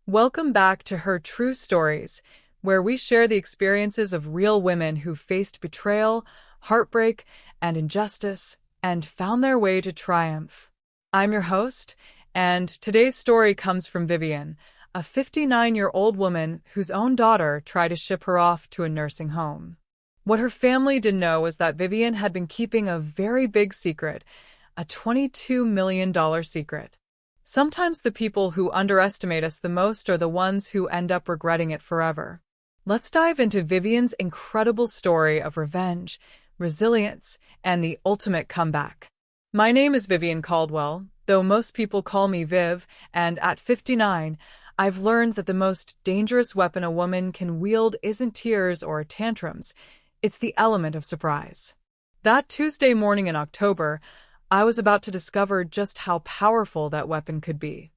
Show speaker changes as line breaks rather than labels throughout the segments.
Welcome back to Her True Stories, where we share the experiences of real women who faced betrayal, heartbreak, and injustice, and found their way to triumph. I'm your host, and today's story comes from Vivian, a 59-year-old woman whose own daughter tried to ship her off to a nursing home. What her family didn't know was that Vivian had been keeping a very big secret, a $22 million secret. Sometimes the people who underestimate us the most are the ones who end up regretting it forever. Let's dive into Vivian's incredible story of revenge, resilience, and the ultimate comeback. My name is Vivian Caldwell, though most people call me Viv, and at 59, I've learned that the most dangerous weapon a woman can wield isn't tears or tantrums, it's the element of surprise. That Tuesday morning in October, I was about to discover just how powerful that weapon could be.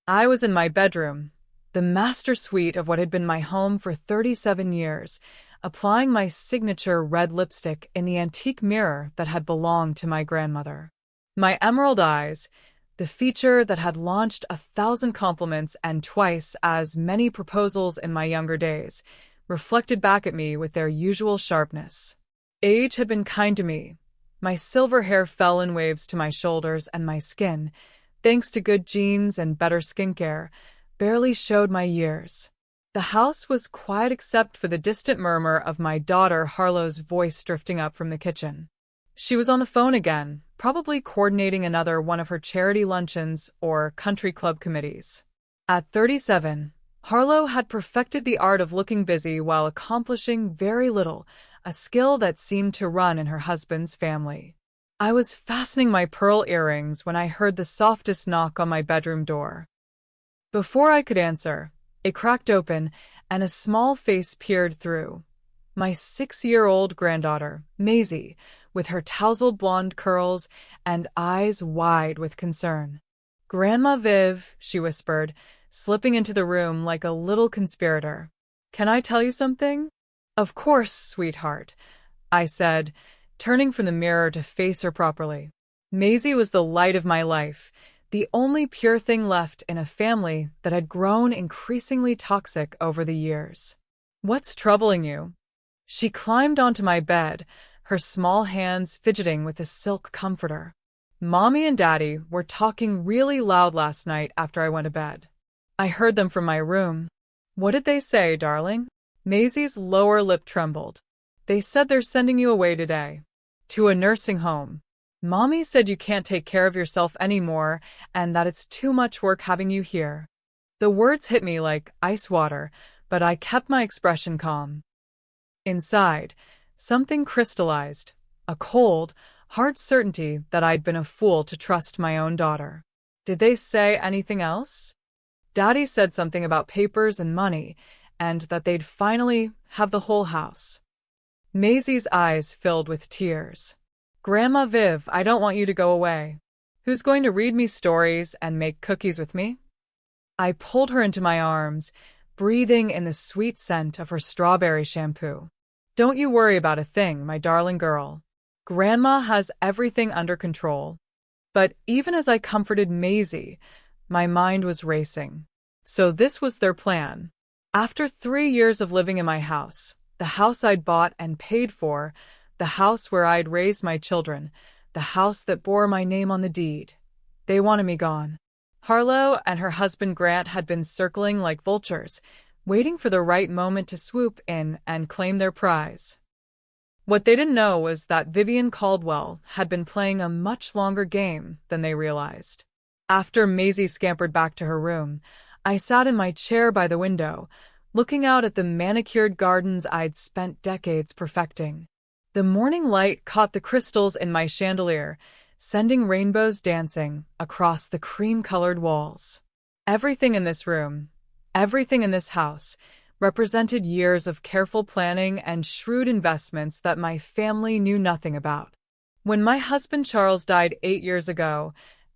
I was in my bedroom, the master suite of what had been my home for 37 years, applying my signature red lipstick in the antique mirror that had belonged to my grandmother. My emerald eyes, the feature that had launched 1,000 compliments and twice as many proposals in my younger days, reflected back at me with their usual sharpness. Age had been kind to me. My silver hair fell in waves to my shoulders, and my skin, thanks to good genes and better skincare, barely showed my years. The house was quiet except for the distant murmur of my daughter Harlow's voice drifting up from the kitchen. She was on the phone again, probably coordinating another one of her charity luncheons or country club committees. At 37, Harlow had perfected the art of looking busy while accomplishing very little, a skill that seemed to run in her husband's family. I was fastening my pearl earrings when I heard the softest knock on my bedroom door. Before I could answer, it cracked open and a small face peered through. My 6-year-old granddaughter, Maisie, with her tousled blonde curls and eyes wide with concern. "Grandma Viv," she whispered, slipping into the room like a little conspirator. "Can I tell you something?" "Of course, sweetheart," I said, turning from the mirror to face her properly. Maisie was the light of my life, the only pure thing left in a family that had grown increasingly toxic over the years. "What's troubling you?" She climbed onto my bed, her small hands fidgeting with a silk comforter. "Mommy and Daddy were talking really loud last night after I went to bed. I heard them from my room." "What did they say, darling?" Maisie's lower lip trembled. "They said they're sending you away today. To a nursing home. Mommy said you can't take care of yourself anymore and that it's too much work having you here." The words hit me like ice water, but I kept my expression calm. Inside, something crystallized, a cold, hard certainty that I'd been a fool to trust my own daughter. "Did they say anything else?" "Daddy said something about papers and money, and that they'd finally have the whole house." Maisie's eyes filled with tears. "Grandma Viv, I don't want you to go away. Who's going to read me stories and make cookies with me?" I pulled her into my arms, breathing in the sweet scent of her strawberry shampoo. "Don't you worry about a thing, my darling girl. Grandma has everything under control." But even as I comforted Maisie, my mind was racing. So this was their plan. After 3 years of living in my house, the house I'd bought and paid for, the house where I'd raised my children, the house that bore my name on the deed, they wanted me gone. Harlow and her husband Grant had been circling like vultures, waiting for the right moment to swoop in and claim their prize. What they didn't know was that Vivian Caldwell had been playing a much longer game than they realized. After Maisie scampered back to her room, I sat in my chair by the window, looking out at the manicured gardens I'd spent decades perfecting. The morning light caught the crystals in my chandelier, sending rainbows dancing across the cream-colored walls. Everything in this room, everything in this house, represented years of careful planning and shrewd investments that my family knew nothing about. When my husband Charles died 8 years ago,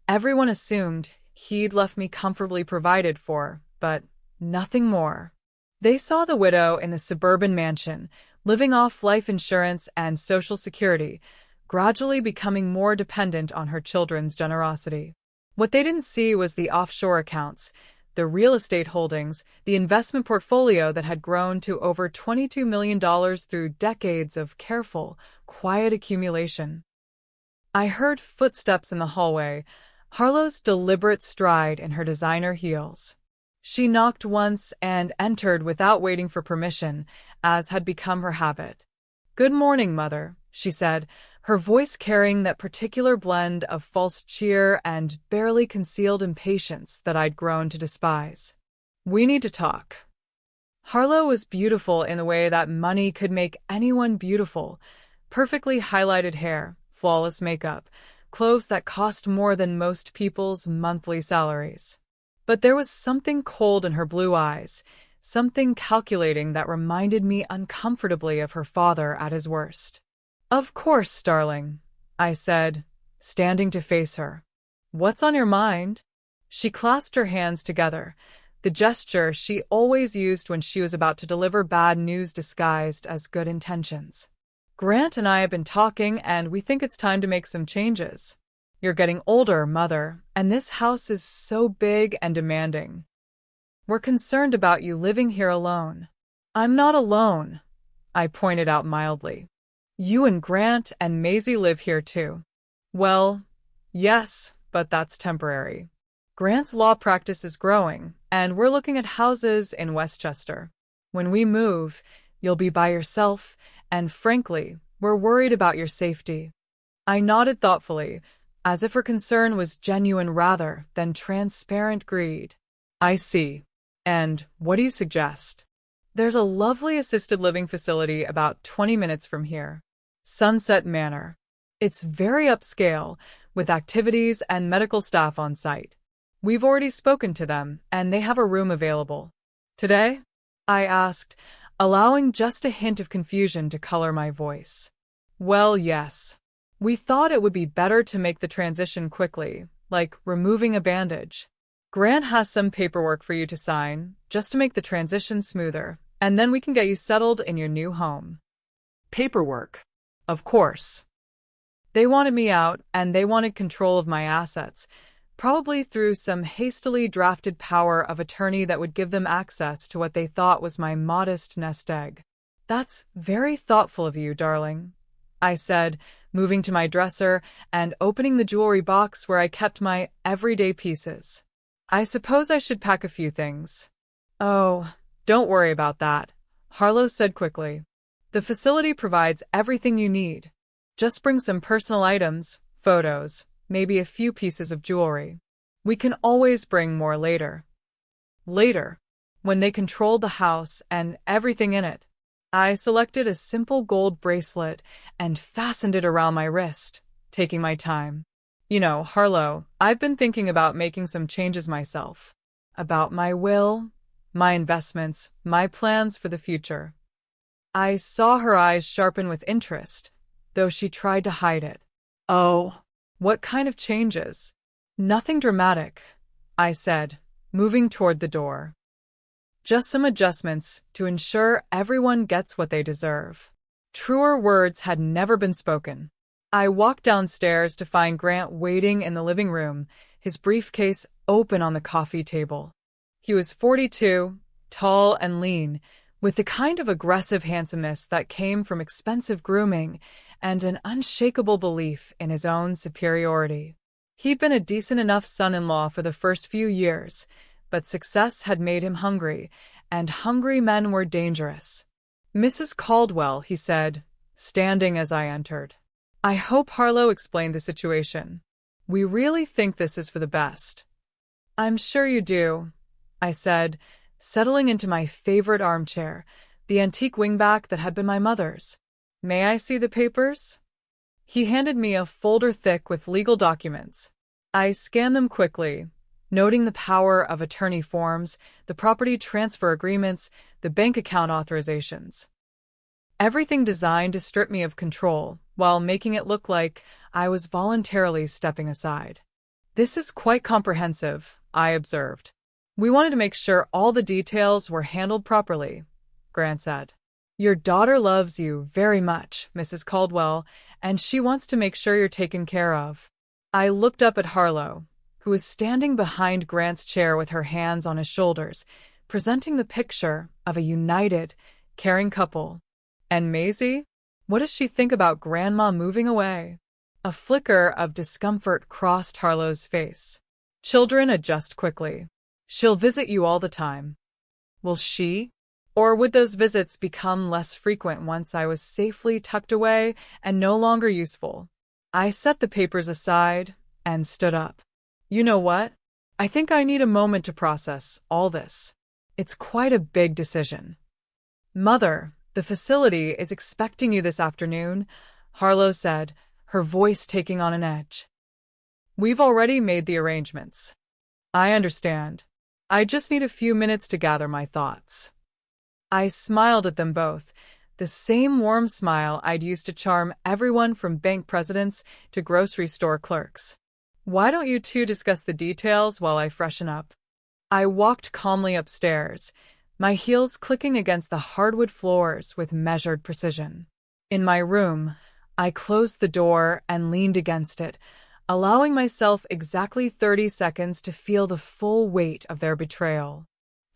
everyone assumed he'd left me comfortably provided for, but nothing more. They saw the widow in the suburban mansion, living off life insurance and Social Security, gradually becoming more dependent on her children's generosity. What they didn't see was the offshore accounts, the real estate holdings, the investment portfolio that had grown to over $22 million through decades of careful, quiet accumulation. I heard footsteps in the hallway, Harlow's deliberate stride in her designer heels. She knocked once and entered without waiting for permission, as had become her habit. "Good morning, Mother," she said, her voice carrying that particular blend of false cheer and barely concealed impatience that I'd grown to despise. "We need to talk." Harlow was beautiful in the way that money could make anyone beautiful. Perfectly highlighted hair, flawless makeup, clothes that cost more than most people's monthly salaries. But there was something cold in her blue eyes, something calculating that reminded me uncomfortably of her father at his worst. "Of course, darling," I said, standing to face her. "What's on your mind?" She clasped her hands together, the gesture she always used when she was about to deliver bad news disguised as good intentions. "Grant and I have been talking, and we think it's time to make some changes. You're getting older, Mother, and this house is so big and demanding. We're concerned about you living here alone." "I'm not alone," I pointed out mildly. "You and Grant and Maisie live here too." "Well, yes, but that's temporary. Grant's law practice is growing, and we're looking at houses in Westchester. When we move, you'll be by yourself, and frankly, we're worried about your safety." I nodded thoughtfully, as if her concern was genuine rather than transparent greed. "I see. And what do you suggest?" "There's a lovely assisted living facility about 20 minutes from here. Sunset Manor. It's very upscale, with activities and medical staff on site. We've already spoken to them, and they have a room available." "Today?" I asked, allowing just a hint of confusion to color my voice. "Well, yes. We thought it would be better to make the transition quickly, like removing a bandage. Grant has some paperwork for you to sign, just to make the transition smoother, and then we can get you settled in your new home." "Paperwork?" "Of course. They wanted me out, and they wanted control of my assets, probably through some hastily drafted power of attorney that would give them access to what they thought was my modest nest egg." "That's very thoughtful of you, darling," I said, moving to my dresser and opening the jewelry box where I kept my everyday pieces. "I suppose I should pack a few things." "Oh, don't worry about that," Harlow said quickly. "The facility provides everything you need. Just bring some personal items, photos, maybe a few pieces of jewelry. We can always bring more later." Later, when they controlled the house and everything in it, I selected a simple gold bracelet and fastened it around my wrist, taking my time. "You know, Harlow, I've been thinking about making some changes myself. About my will, my investments, my plans for the future." I saw her eyes sharpen with interest, though she tried to hide it. "Oh, what kind of changes?" "Nothing dramatic," I said, moving toward the door. "Just some adjustments to ensure everyone gets what they deserve." Truer words had never been spoken. I walked downstairs to find Grant waiting in the living room, his briefcase open on the coffee table. He was 42, tall and lean, with the kind of aggressive handsomeness that came from expensive grooming and an unshakable belief in his own superiority. He'd been a decent enough son-in-law for the first few years, but success had made him hungry, and hungry men were dangerous. "Mrs. Caldwell," he said, standing as I entered. I hope Harlow explained the situation. "We really think this is for the best." "I'm sure you do," I said, settling into my favorite armchair, the antique wingback that had been my mother's. "May I see the papers?" He handed me a folder thick with legal documents. I scanned them quickly, noting the power of attorney forms, the property transfer agreements, the bank account authorizations. Everything designed to strip me of control, while making it look like I was voluntarily stepping aside. "This is quite comprehensive," I observed. "We wanted to make sure all the details were handled properly," Grant said. "Your daughter loves you very much, Mrs. Caldwell, and she wants to make sure you're taken care of." I looked up at Harlow, who was standing behind Grant's chair with her hands on his shoulders, presenting the picture of a united, caring couple. And Maisie? What does she think about Grandma moving away? A flicker of discomfort crossed Harlow's face. Children adjust quickly. She'll visit you all the time. Will she? Or would those visits become less frequent once I was safely tucked away and no longer useful? I set the papers aside and stood up. You know what? I think I need a moment to process all this. It's quite a big decision. Mother, the facility is expecting you this afternoon, Harlow said, her voice taking on an edge. We've already made the arrangements. I understand. I just need a few minutes to gather my thoughts. I smiled at them both, the same warm smile I'd used to charm everyone from bank presidents to grocery store clerks. Why don't you two discuss the details while I freshen up? I walked calmly upstairs, my heels clicking against the hardwood floors with measured precision. In my room, I closed the door and leaned against it, allowing myself exactly 30 seconds to feel the full weight of their betrayal.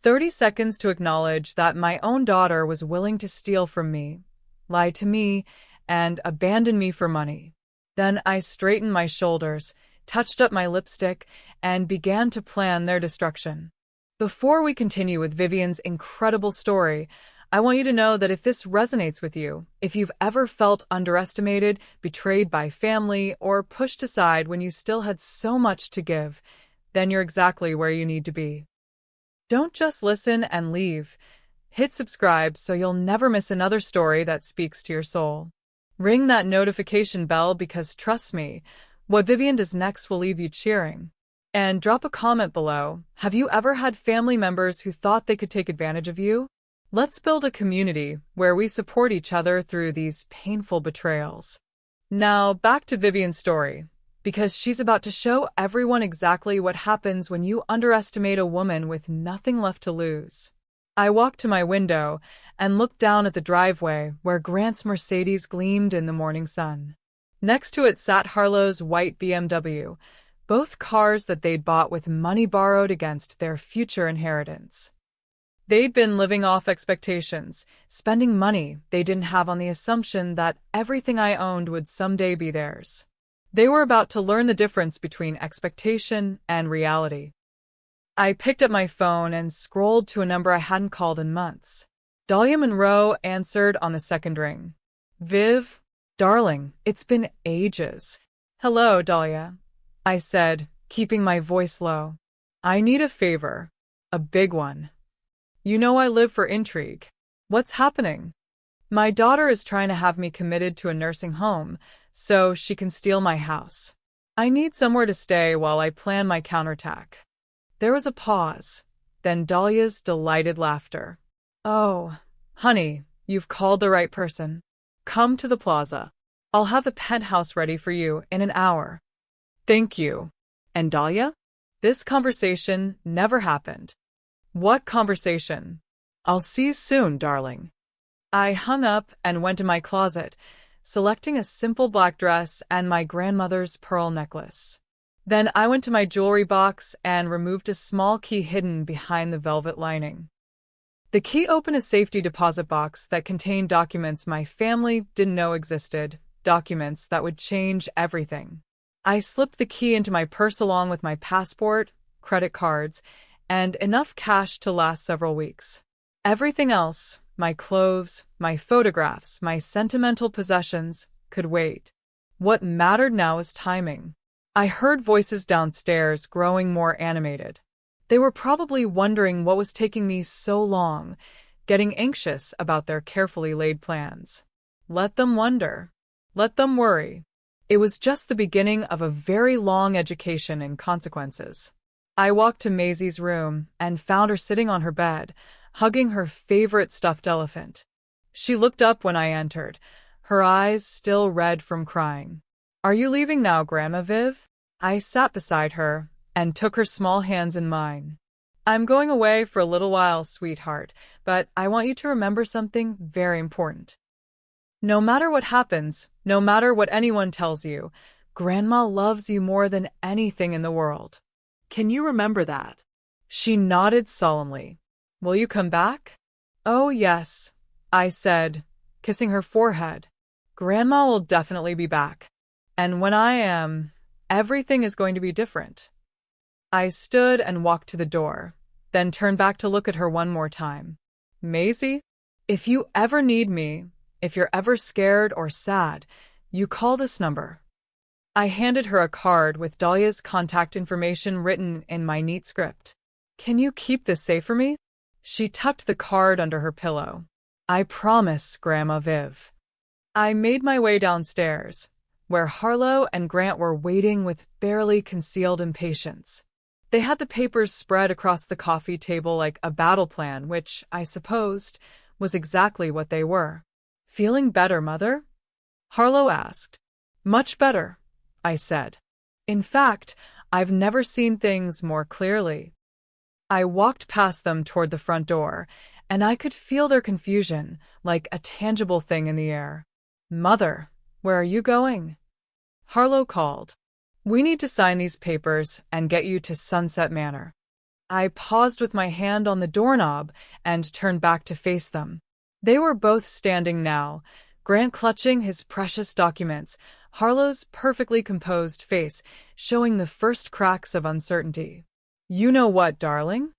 30 seconds to acknowledge that my own daughter was willing to steal from me, lie to me, and abandon me for money. Then I straightened my shoulders, touched up my lipstick, and began to plan their destruction. Before we continue with Vivian's incredible story, I want you to know that if this resonates with you, if you've ever felt underestimated, betrayed by family, or pushed aside when you still had so much to give, then you're exactly where you need to be. Don't just listen and leave. Hit subscribe so you'll never miss another story that speaks to your soul. Ring that notification bell because trust me, what Vivian does next will leave you cheering. And drop a comment below. Have you ever had family members who thought they could take advantage of you? Let's build a community where we support each other through these painful betrayals. Now, back to Vivian's story, because she's about to show everyone exactly what happens when you underestimate a woman with nothing left to lose. I walked to my window and looked down at the driveway where Grant's Mercedes gleamed in the morning sun. Next to it sat Harlow's white BMW, both cars that they'd bought with money borrowed against their future inheritance. They'd been living off expectations, spending money they didn't have on the assumption that everything I owned would someday be theirs. They were about to learn the difference between expectation and reality. I picked up my phone and scrolled to a number I hadn't called in months. Dahlia Monroe answered on the second ring. Viv? Darling, it's been ages. Hello, Dahlia, I said, keeping my voice low. I need a favor. A big one. You know I live for intrigue. What's happening? My daughter is trying to have me committed to a nursing home so she can steal my house. I need somewhere to stay while I plan my counterattack. There was a pause, then Dahlia's delighted laughter. Oh, honey, you've called the right person. Come to the plaza. I'll have the penthouse ready for you in an hour. Thank you. And Dahlia? This conversation never happened. What conversation? I'll see you soon, darling. I hung up and went to my closet, selecting a simple black dress and my grandmother's pearl necklace. Then I went to my jewelry box and removed a small key hidden behind the velvet lining. The key opened a safety deposit box that contained documents my family didn't know existed, documents that would change everything. I slipped the key into my purse along with my passport, credit cards, and enough cash to last several weeks. Everything else, my clothes, my photographs, my sentimental possessions, could wait. What mattered now was timing. I heard voices downstairs growing more animated. They were probably wondering what was taking me so long, getting anxious about their carefully laid plans. Let them wonder. Let them worry. It was just the beginning of a very long education in consequences. I walked to Maisie's room and found her sitting on her bed, hugging her favorite stuffed elephant. She looked up when I entered, her eyes still red from crying. Are you leaving now, Grandma Viv? I sat beside her and took her small hands in mine. I'm going away for a little while, sweetheart, but I want you to remember something very important. No matter what happens, no matter what anyone tells you, Grandma loves you more than anything in the world.
Can you remember that?
She nodded solemnly. Will you come back? Oh, yes, I said, kissing her forehead. Grandma will definitely be back. And when I am, everything is going to be different. I stood and walked to the door, then turned back to look at her one more time. Maisie, if you ever need me, if you're ever scared or sad, you call this number. I handed her a card with Dahlia's contact information written in my neat script. Can you keep this safe for me? She tucked the card under her pillow. I promise, Grandma Viv. I made my way downstairs, where Harlow and Grant were waiting with barely concealed impatience. They had the papers spread across the coffee table like a battle plan, which, I supposed, was exactly what they were. Feeling better, Mother? Harlow asked. Much better, I said. In fact, I've never seen things more clearly. I walked past them toward the front door, and I could feel their confusion, like a tangible thing in the air. Mother, where are you going? Harlow called. We need to sign these papers and get you to Sunset Manor. I paused with my hand on the doorknob and turned back to face them. They were both standing now, Grant clutching his precious documents, Harlow's perfectly composed face showing the first cracks of uncertainty. You know what, darling?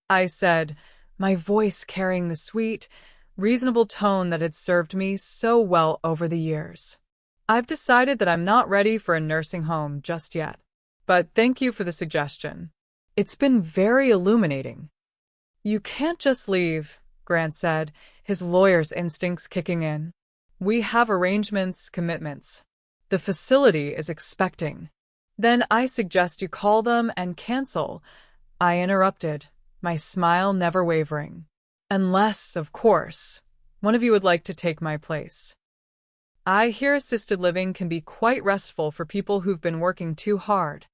I said, my voice carrying the sweet, reasonable tone that had served me so well over the years. I've decided that I'm not ready for a nursing home just yet. But thank you for the suggestion. It's been very illuminating. You can't just leave, Grant said, his lawyer's instincts kicking in. We have arrangements, commitments. The facility is expecting. Then I suggest you call them and cancel. I interrupted, my smile never wavering. Unless, of course, one of you would like to take my place. I hear assisted living can be quite restful for people who've been working too hard.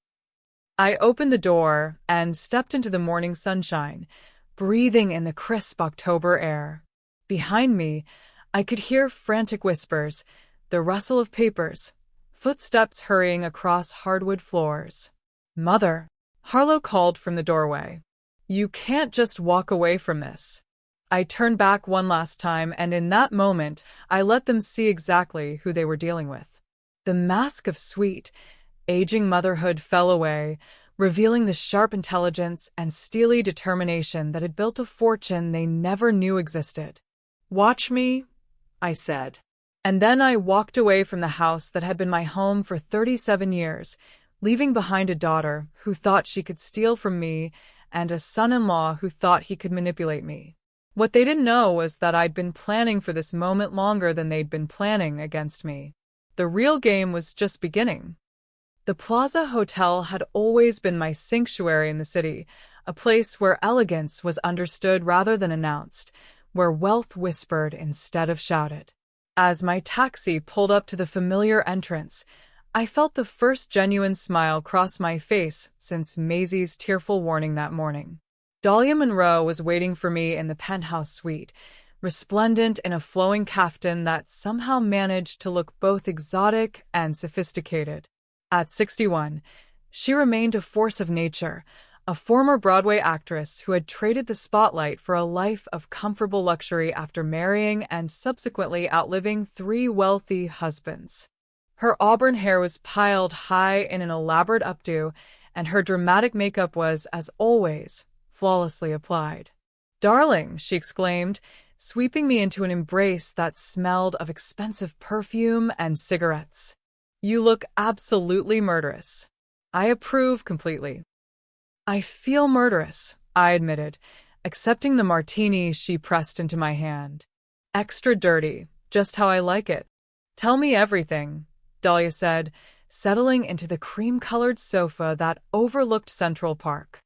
I opened the door and stepped into the morning sunshine, breathing in the crisp October air. Behind me, I could hear frantic whispers, the rustle of papers, footsteps hurrying across hardwood floors. Mother, Harlow called from the doorway. You can't just walk away from this. I turned back one last time, and in that moment, I let them see exactly who they were dealing with. The mask of sweet, aging motherhood fell away, revealing the sharp intelligence and steely determination that had built a fortune they never knew existed. Watch me, I said. And then I walked away from the house that had been my home for 37 years, leaving behind a daughter who thought she could steal from me and a son-in-law who thought he could manipulate me. What they didn't know was that I'd been planning for this moment longer than they'd been planning against me. The real game was just beginning. The Plaza Hotel had always been my sanctuary in the city, a place where elegance was understood rather than announced, where wealth whispered instead of shouted. As my taxi pulled up to the familiar entrance, I felt the first genuine smile cross my face since Maisie's tearful warning that morning. Dahlia Monroe was waiting for me in the penthouse suite, resplendent in a flowing kaftan that somehow managed to look both exotic and sophisticated. At 61, she remained a force of nature, a former Broadway actress who had traded the spotlight for a life of comfortable luxury after marrying and subsequently outliving 3 wealthy husbands. Her auburn hair was piled high in an elaborate updo, and her dramatic makeup was, as always, flawlessly applied. Darling, she exclaimed, sweeping me into an embrace that smelled of expensive perfume and cigarettes. You look absolutely murderous. I approve completely. I feel murderous, I admitted, accepting the martini she pressed into my hand. Extra dirty, just how I like it. Tell me everything, Dahlia said, settling into the cream-colored sofa that overlooked Central Park.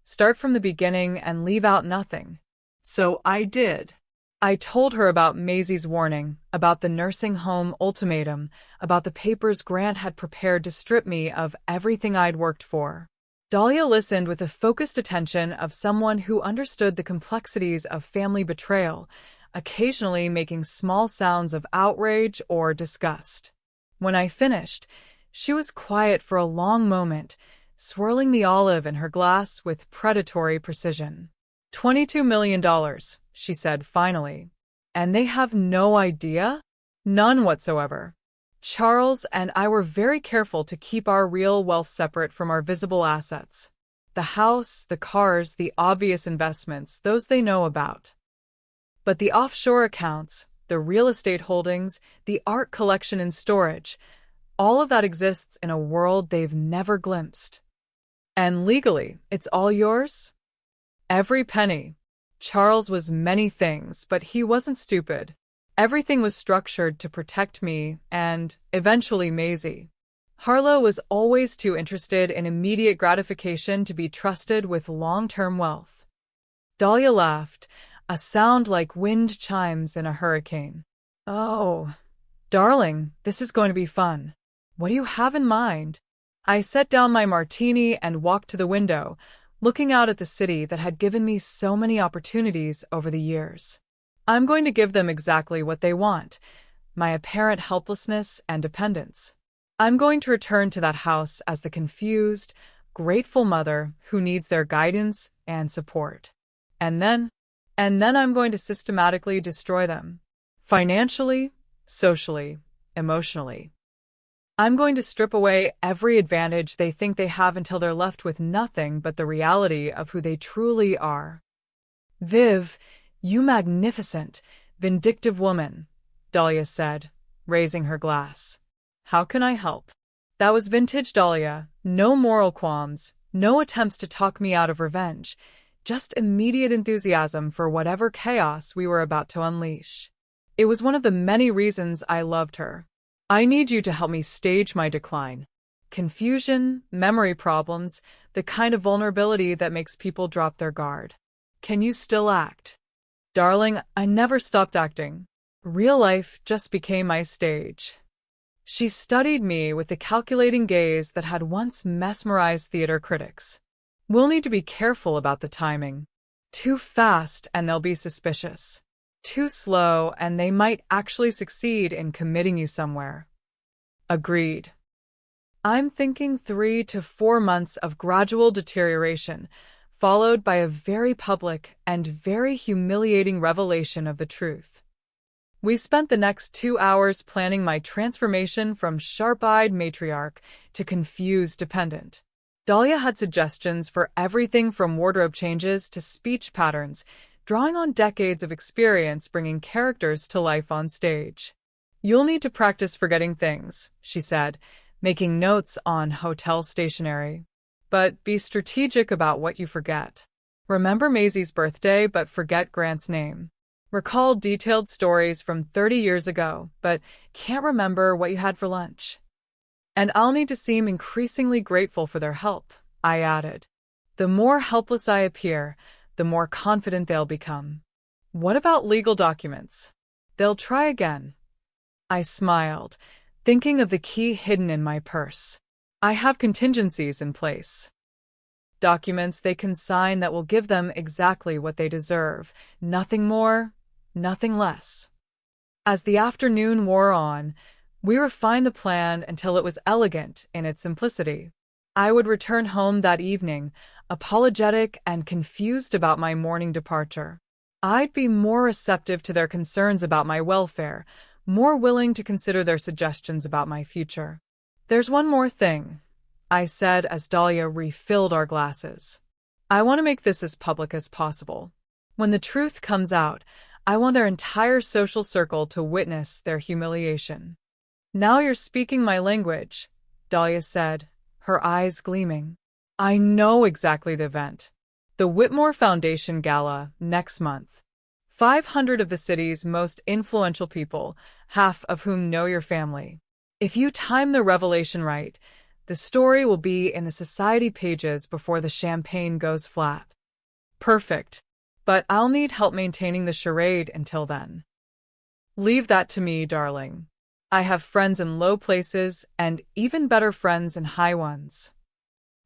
Start from the beginning and leave out nothing.
So I did.
I told her about Maisie's warning, about the nursing home ultimatum, about the papers Grant had prepared to strip me of everything I'd worked for. Dahlia listened with the focused attention of someone who understood the complexities of family betrayal, occasionally making small sounds of outrage or disgust. When I finished, she was quiet for a long moment, swirling the olive in her glass with predatory precision. $22 million, she said finally. And they have no idea? None whatsoever. Charles and I were very careful to keep our real wealth separate from our visible assets. The house, the cars, the obvious investments, those they know about. But the offshore accounts, the real estate holdings, the art collection and storage, all of that exists in a world they've never glimpsed. And legally, it's all yours? Every penny. Charles was many things, but he wasn't stupid. Everything was structured to protect me and, eventually, Maisie. Harlow was always too interested in immediate gratification to be trusted with long-term wealth. Dahlia laughed, a sound like wind chimes in a hurricane. Oh, darling, this is going to be fun. What do you have in mind? I set down my martini and walked to the window, looking out at the city that had given me so many opportunities over the years. I'm going to give them exactly what they want, my apparent helplessness and dependence. I'm going to return to that house as the confused, grateful mother who needs their guidance and support. And then I'm going to systematically destroy them. Financially, socially, emotionally. I'm going to strip away every advantage they think they have until they're left with nothing but the reality of who they truly are. Viv, you magnificent, vindictive woman, Dahlia said, raising her glass. How can I help? That was vintage Dahlia, no moral qualms, no attempts to talk me out of revenge, just immediate enthusiasm for whatever chaos we were about to unleash. It was one of the many reasons I loved her. I need you to help me stage my decline. Confusion, memory problems, the kind of vulnerability that makes people drop their guard. Can you still act? Darling, I never stopped acting. Real life just became my stage. She studied me with the calculating gaze that had once mesmerized theater critics. We'll need to be careful about the timing. Too fast and they'll be suspicious. Too slow and they might actually succeed in committing you somewhere. Agreed. I'm thinking 3 to 4 months of gradual deterioration, followed by a very public and very humiliating revelation of the truth. We spent the next 2 hours planning my transformation from sharp-eyed matriarch to confused dependent. Dahlia had suggestions for everything from wardrobe changes to speech patterns, drawing on decades of experience bringing characters to life on stage. You'll need to practice forgetting things, she said, making notes on hotel stationery. But be strategic about what you forget. Remember Maisie's birthday, but forget Grant's name. Recall detailed stories from 30 years ago, but can't remember what you had for lunch. And I'll need to seem increasingly grateful for their help, I added. The more helpless I appear, the more confident they'll become. What about legal documents? They'll try again. I smiled, thinking of the key hidden in my purse. I have contingencies in place. Documents they can sign that will give them exactly what they deserve, nothing more, nothing less. As the afternoon wore on, we refined the plan until it was elegant in its simplicity. I would return home that evening, apologetic and confused about my morning departure. I'd be more receptive to their concerns about my welfare, more willing to consider their suggestions about my future. There's one more thing, I said as Dahlia refilled our glasses. I want to make this as public as possible. When the truth comes out, I want their entire social circle to witness their humiliation. Now you're speaking my language, Dahlia said, her eyes gleaming. I know exactly the event. The Whitmore Foundation Gala next month. 500 of the city's most influential people, half of whom know your family. If you time the revelation right, the story will be in the society pages before the champagne goes flat. Perfect. But I'll need help maintaining the charade until then. Leave that to me, darling. I have friends in low places and even better friends in high ones.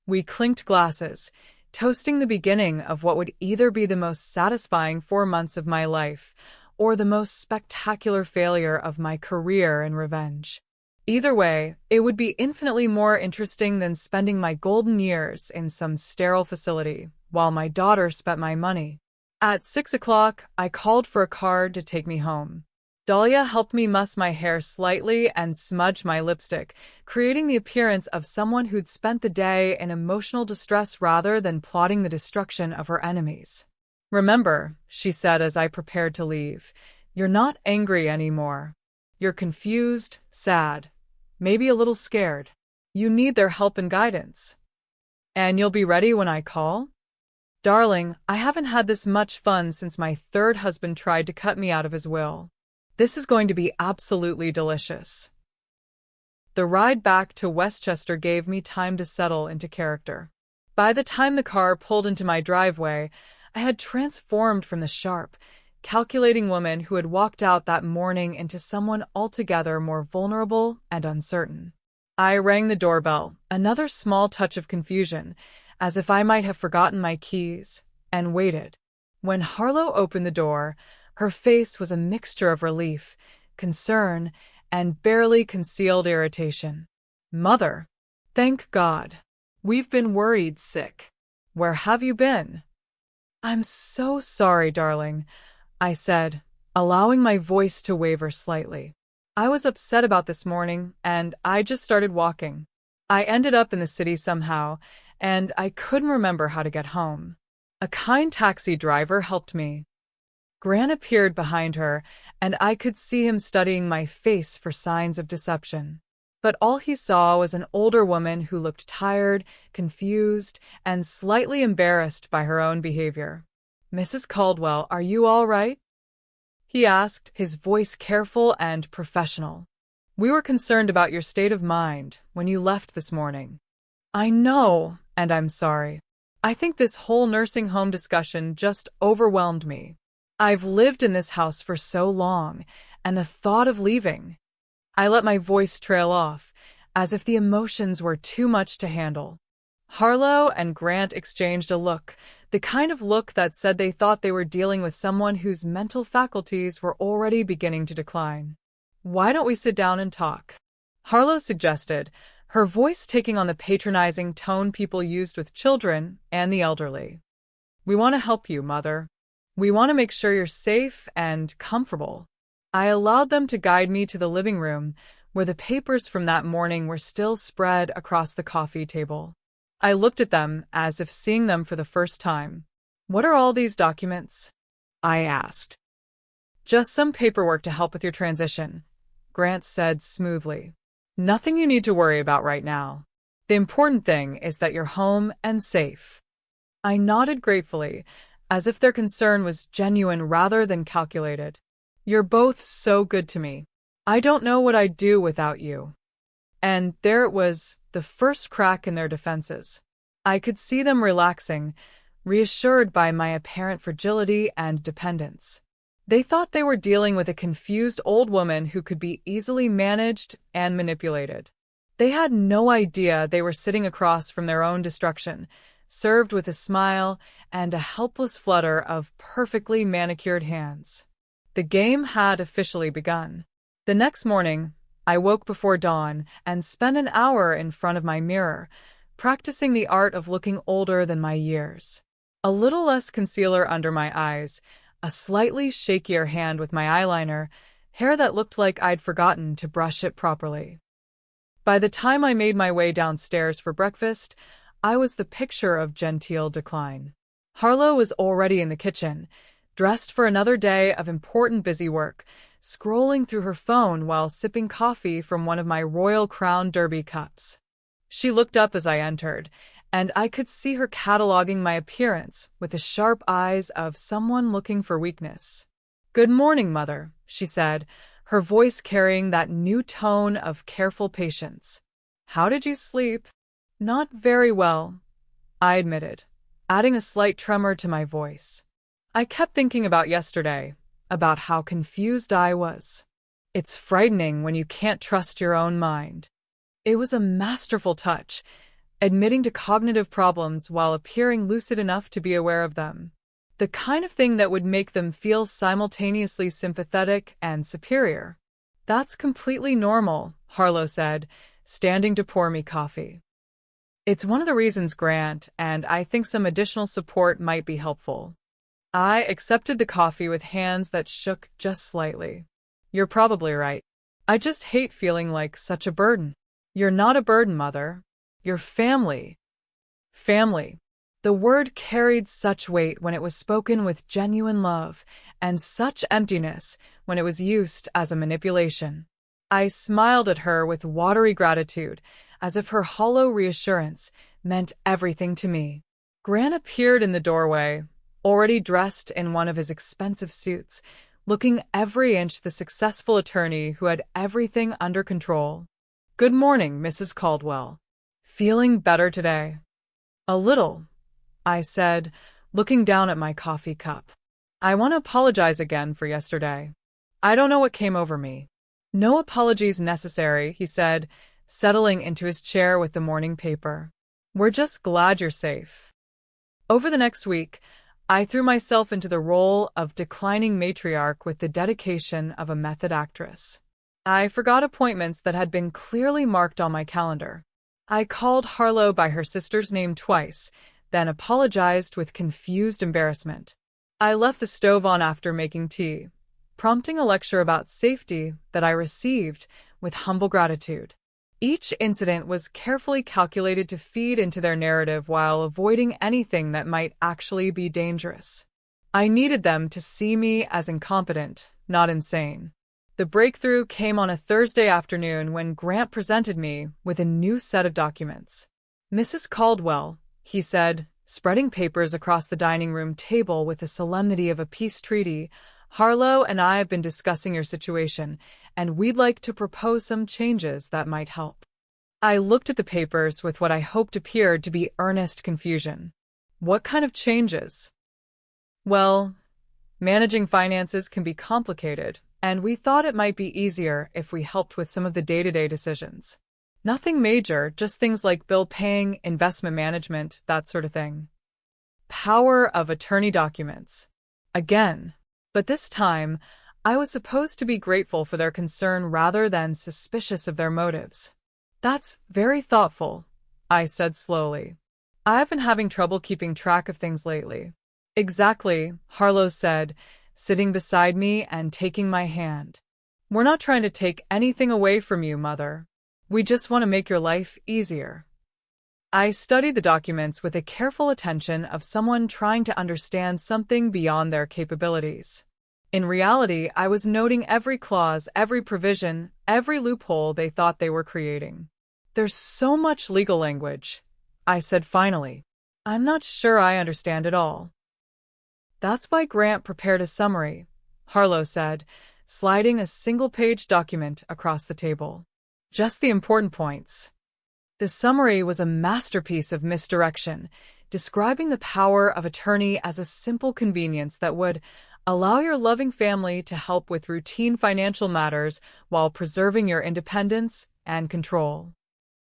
We clinked glasses, toasting the beginning of what would either be the most satisfying 4 months of my life or the most spectacular failure of my career in revenge. Either way, it would be infinitely more interesting than spending my golden years in some sterile facility while my daughter spent my money. At 6 o'clock, I called for a car to take me home. Dahlia helped me muss my hair slightly and smudge my lipstick, creating the appearance of someone who'd spent the day in emotional distress rather than plotting the destruction of her enemies. "Remember," she said as I prepared to leave, "you're not angry anymore. You're confused, sad, maybe a little scared. You need their help and guidance. And you'll be ready when I call? Darling, I haven't had this much fun since my third husband tried to cut me out of his will. This is going to be absolutely delicious." The ride back to Westchester gave me time to settle into character. By the time the car pulled into my driveway, I had transformed from the sharp, calculating woman who had walked out that morning into someone altogether more vulnerable and uncertain. I rang the doorbell, another small touch of confusion, as if I might have forgotten my keys, and waited. When Harlow opened the door, her face was a mixture of relief, concern, and barely concealed irritation. "Mother, thank God. We've been worried sick. Where have you been?" "I'm so sorry, darling," I said, allowing my voice to waver slightly. "I was upset about this morning, and I just started walking. I ended up in the city somehow, and I couldn't remember how to get home. A kind taxi driver helped me." Grant appeared behind her, and I could see him studying my face for signs of deception. But all he saw was an older woman who looked tired, confused, and slightly embarrassed by her own behavior. "Mrs. Caldwell, are you all right?" he asked, his voice careful and professional. "We were concerned about your state of mind when you left this morning." "I know, and I'm sorry. I think this whole nursing home discussion just overwhelmed me. I've lived in this house for so long, and the thought of leaving—" I let my voice trail off, as if the emotions were too much to handle. Harlow and Grant exchanged a look, the kind of look that said they thought they were dealing with someone whose mental faculties were already beginning to decline. "Why don't we sit down and talk?" Harlow suggested, her voice taking on the patronizing tone people used with children and the elderly. "We want to help you, Mother. We want to make sure you're safe and comfortable." I allowed them to guide me to the living room, where the papers from that morning were still spread across the coffee table. I looked at them as if seeing them for the first time. "What are all these documents?" I asked. "Just some paperwork to help with your transition," Grant said smoothly. "Nothing you need to worry about right now. The important thing is that you're home and safe." I nodded gratefully, as if their concern was genuine rather than calculated. "You're both so good to me. I don't know what I'd do without you." And there it was, the first crack in their defenses. I could see them relaxing, reassured by my apparent fragility and dependence. They thought they were dealing with a confused old woman who could be easily managed and manipulated. They had no idea they were sitting across from their own destruction, served with a smile and a helpless flutter of perfectly manicured hands. The game had officially begun. The next morning, I woke before dawn and spent an hour in front of my mirror, practicing the art of looking older than my years. A little less concealer under my eyes, a slightly shakier hand with my eyeliner, hair that looked like I'd forgotten to brush it properly. By the time I made my way downstairs for breakfast, I was the picture of genteel decline. Harlow was already in the kitchen, dressed for another day of important busy work, scrolling through her phone while sipping coffee from one of my Royal Crown Derby cups. She looked up as I entered, and I could see her cataloging my appearance with the sharp eyes of someone looking for weakness. "Good morning, Mother," she said, her voice carrying that new tone of careful patience. "How did you sleep?" "Not very well," I admitted, adding a slight tremor to my voice. I kept thinking about yesterday, about how confused I was. It's frightening when you can't trust your own mind. It was a masterful touch, admitting to cognitive problems while appearing lucid enough to be aware of them. The kind of thing that would make them feel simultaneously sympathetic and superior. That's completely normal, Harlow said, standing to pour me coffee. It's one of the reasons, Grant, and I think some additional support might be helpful. I accepted the coffee with hands that shook just slightly. You're probably right. I just hate feeling like such a burden. You're not a burden, Mother. You're family. Family. The word carried such weight when it was spoken with genuine love, and such emptiness when it was used as a manipulation. I smiled at her with watery gratitude, as if her hollow reassurance meant everything to me. Grant appeared in the doorway, already dressed in one of his expensive suits, looking every inch the successful attorney who had everything under control. "Good morning, Mrs. Caldwell. Feeling better today?" "A little," I said, looking down at my coffee cup. "I want to apologize again for yesterday. I don't know what came over me." "No apologies necessary," he said, settling into his chair with the morning paper. "We're just glad you're safe." Over the next week, I threw myself into the role of declining matriarch with the dedication of a method actress. I forgot appointments that had been clearly marked on my calendar. I called Harlow by her sister's name twice, then apologized with confused embarrassment. I left the stove on after making tea, prompting a lecture about safety that I received with humble gratitude. Each incident was carefully calculated to feed into their narrative while avoiding anything that might actually be dangerous. I needed them to see me as incompetent, not insane. The breakthrough came on a Thursday afternoon when Grant presented me with a new set of documents. "Mrs. Caldwell," he said, spreading papers across the dining room table with the solemnity of a peace treaty, "Harlow and I have been discussing your situation, and we'd like to propose some changes that might help." I looked at the papers with what I hoped appeared to be earnest confusion. "What kind of changes?" "Well, managing finances can be complicated, and we thought it might be easier if we helped with some of the day-to-day decisions. Nothing major, just things like bill paying, investment management, that sort of thing." Power of attorney documents. Again. But this time, I was supposed to be grateful for their concern rather than suspicious of their motives. "That's very thoughtful," I said slowly. "I've been having trouble keeping track of things lately." "Exactly," Harlow said, sitting beside me and taking my hand. "We're not trying to take anything away from you, Mother. We just want to make your life easier." I studied the documents with the careful attention of someone trying to understand something beyond their capabilities. In reality, I was noting every clause, every provision, every loophole they thought they were creating. "There's so much legal language," I said finally. "I'm not sure I understand it all." "That's why Grant prepared a summary," Harlow said, sliding a single-page document across the table. "Just the important points." The summary was a masterpiece of misdirection, describing the power of attorney as a simple convenience that would allow your loving family to help with routine financial matters while preserving your independence and control.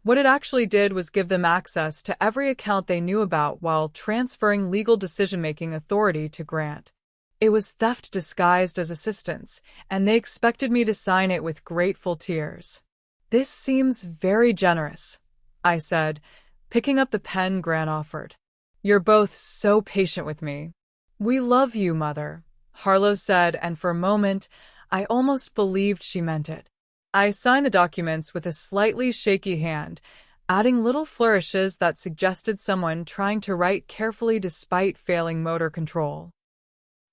What it actually did was give them access to every account they knew about while transferring legal decision-making authority to Grant. It was theft disguised as assistance, and they expected me to sign it with grateful tears. "This seems very generous," I said, picking up the pen Grant offered. "You're both so patient with me." "We love you, Mother," Harlow said, and for a moment, I almost believed she meant it. I signed the documents with a slightly shaky hand, adding little flourishes that suggested someone trying to write carefully despite failing motor control.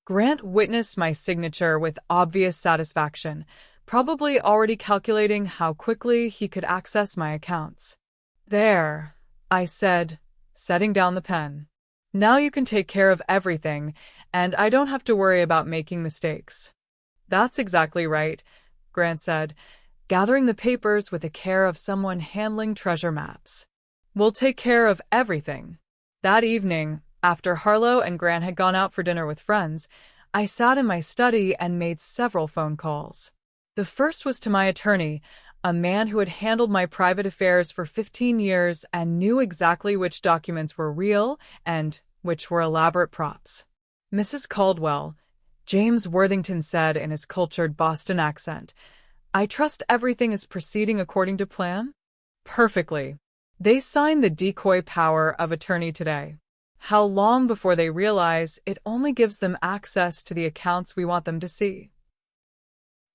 Grant witnessed my signature with obvious satisfaction, probably already calculating how quickly he could access my accounts. "There," I said, setting down the pen. "Now you can take care of everything, and I don't have to worry about making mistakes." "That's exactly right," Grant said, gathering the papers with the care of someone handling treasure maps. "We'll take care of everything." That evening, after Harlow and Grant had gone out for dinner with friends, I sat in my study and made several phone calls. The first was to my attorney, a man who had handled my private affairs for 15 years and knew exactly which documents were real and which were elaborate props. "Mrs. Caldwell," James Worthington said in his cultured Boston accent, I trust everything is proceeding according to plan? Perfectly. They signed the decoy power of attorney today. How long before they realize it only gives them access to the accounts we want them to see?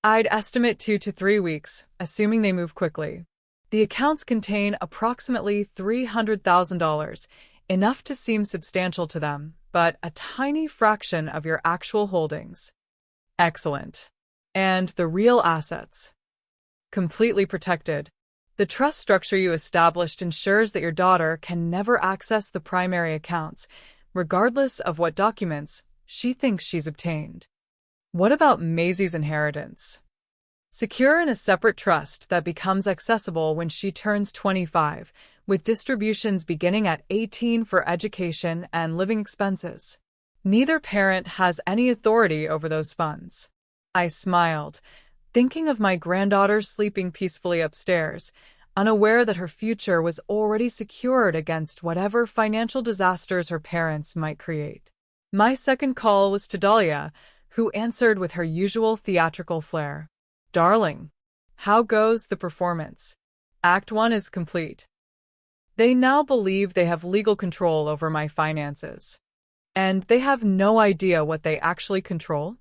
I'd estimate 2 to 3 weeks, assuming they move quickly. The accounts contain approximately $300,000, enough to seem substantial to them, but a tiny fraction of your actual holdings. Excellent. And the real assets? Completely protected. The trust structure you established ensures that your daughter can never access the primary accounts, regardless of what documents she thinks she's obtained. What about Maisie's inheritance? Secure in a separate trust that becomes accessible when she turns 25, with distributions beginning at 18 for education and living expenses. Neither parent has any authority over those funds. I smiled, thinking of my granddaughter sleeping peacefully upstairs, unaware that her future was already secured against whatever financial disasters her parents might create. My second call was to Dahlia, who answered with her usual theatrical flair. Darling, how goes the performance? Act 1 is complete. They now believe they have legal control over my finances. And they have no idea what they actually control?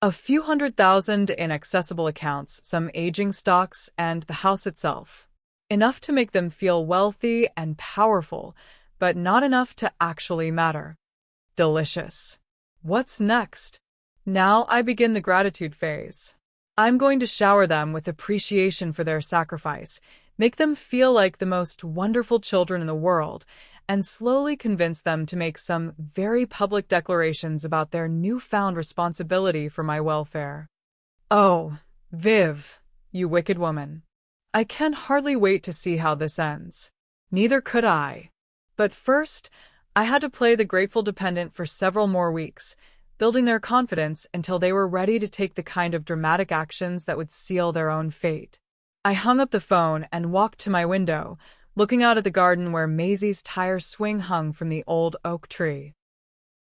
A few $100,000 in accessible accounts, some aging stocks, and the house itself. Enough to make them feel wealthy and powerful, but not enough to actually matter. Delicious. What's next? Now I begin the gratitude phase. I'm going to shower them with appreciation for their sacrifice, make them feel like the most wonderful children in the world, and slowly convince them to make some very public declarations about their newfound responsibility for my welfare. Oh, Viv, you wicked woman. I can hardly wait to see how this ends. Neither could I. But first, I had to play the grateful dependent for several more weeks, building their confidence until they were ready to take the kind of dramatic actions that would seal their own fate. I hung up the phone and walked to my window, looking out at the garden where Maisie's tire swing hung from the old oak tree.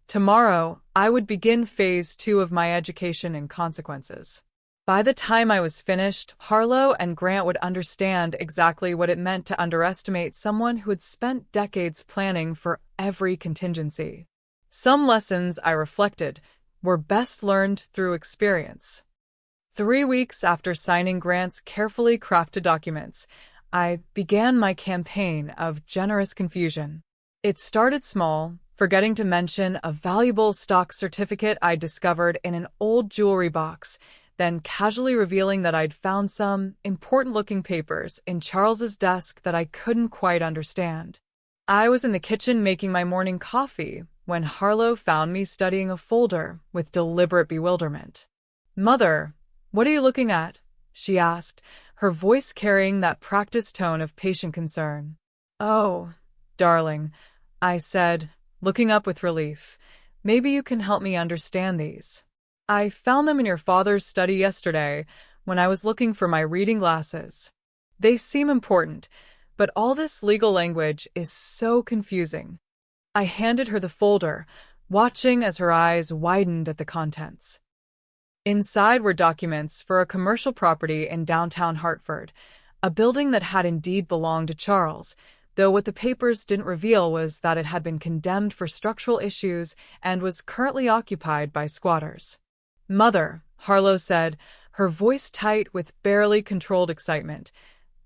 Tomorrow, I would begin phase 2 of my education and consequences. By the time I was finished, Harlow and Grant would understand exactly what it meant to underestimate someone who had spent decades planning for every contingency. Some lessons, I reflected, were best learned through experience. 3 weeks after signing Grant's carefully crafted documents, I began my campaign of generous confusion. It started small, forgetting to mention a valuable stock certificate I discovered in an old jewelry box, then casually revealing that I'd found some important-looking papers in Charles's desk that I couldn't quite understand. I was in the kitchen making my morning coffee when Harlow found me studying a folder with deliberate bewilderment. "Mother, what are you looking at?" she asked, her voice carrying that practiced tone of patient concern. "Oh, darling," I said, looking up with relief. "Maybe you can help me understand these. I found them in your father's study yesterday when I was looking for my reading glasses. They seem important, but all this legal language is so confusing." I handed her the folder, watching as her eyes widened at the contents. Inside were documents for a commercial property in downtown Hartford, a building that had indeed belonged to Charles, though what the papers didn't reveal was that it had been condemned for structural issues and was currently occupied by squatters. "Mother," Harlow said, her voice tight with barely controlled excitement,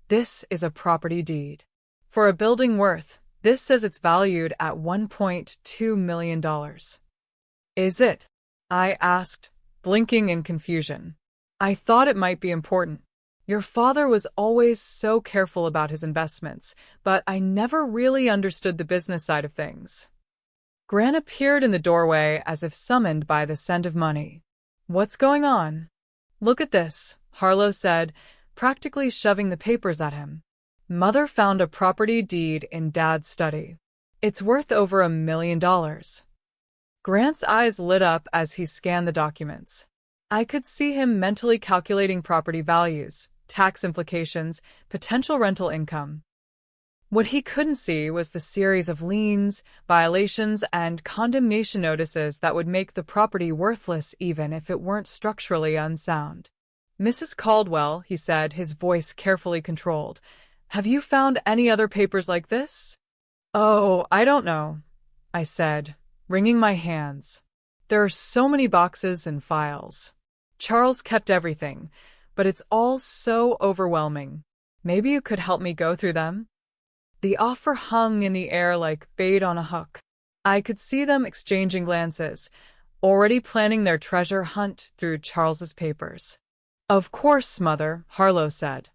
"this is a property deed. For a building worth, this says it's valued at $1.2 million. Is it?" I asked, blinking in confusion. "I thought it might be important. Your father was always so careful about his investments, but I never really understood the business side of things." Grant appeared in the doorway as if summoned by the scent of money. "What's going on?" "Look at this," Harlow said, practically shoving the papers at him. "Mother found a property deed in Dad's study. It's worth over $1 million. Grant's eyes lit up as he scanned the documents. I could see him mentally calculating property values, tax implications, potential rental income. What he couldn't see was the series of liens, violations, and condemnation notices that would make the property worthless even if it weren't structurally unsound. Mrs. Caldwell, he said, his voice carefully controlled, have you found any other papers like this? Oh, I don't know, I said, wringing my hands. There are so many boxes and files. Charles kept everything, but it's all so overwhelming. Maybe you could help me go through them? The offer hung in the air like bait on a hook. I could see them exchanging glances, already planning their treasure hunt through Charles's papers. Of course, Mother, Harlow said.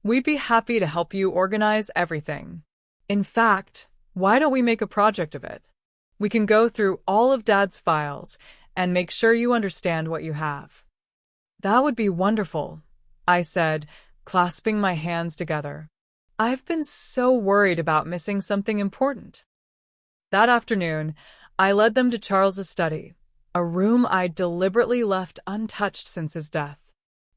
We'd be happy to help you organize everything. In fact, why don't we make a project of it? We can go through all of Dad's files and make sure you understand what you have. That would be wonderful, I said, clasping my hands together. I've been so worried about missing something important. That afternoon, I led them to Charles's study, a room I'd deliberately left untouched since his death.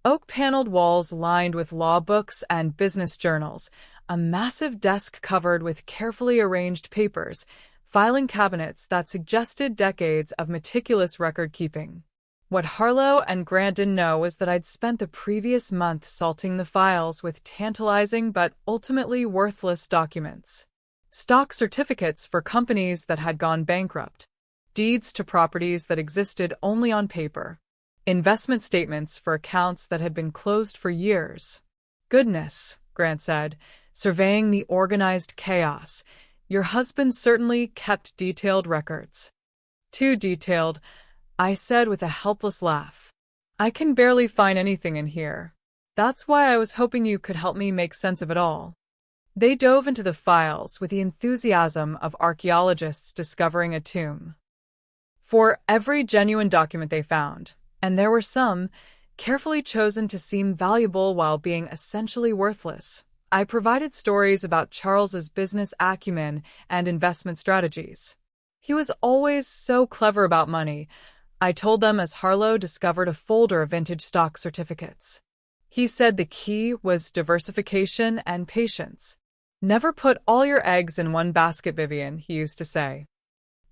Oak-paneled walls lined with law books and business journals, a massive desk covered with carefully arranged papers, filing cabinets that suggested decades of meticulous record-keeping. What Harlow and Grant didn't know was that I'd spent the previous month salting the files with tantalizing but ultimately worthless documents. Stock certificates for companies that had gone bankrupt, deeds to properties that existed only on paper, investment statements for accounts that had been closed for years. Goodness, Grant said, surveying the organized chaos. Your husband certainly kept detailed records. Too detailed, I said with a helpless laugh. I can barely find anything in here. That's why I was hoping you could help me make sense of it all. They dove into the files with the enthusiasm of archaeologists discovering a tomb. For every genuine document they found, and there were some, carefully chosen to seem valuable while being essentially worthless, I provided stories about Charles's business acumen and investment strategies. He was always so clever about money, I told them as Harlow discovered a folder of vintage stock certificates. He said the key was diversification and patience. Never put all your eggs in one basket, Vivian, he used to say.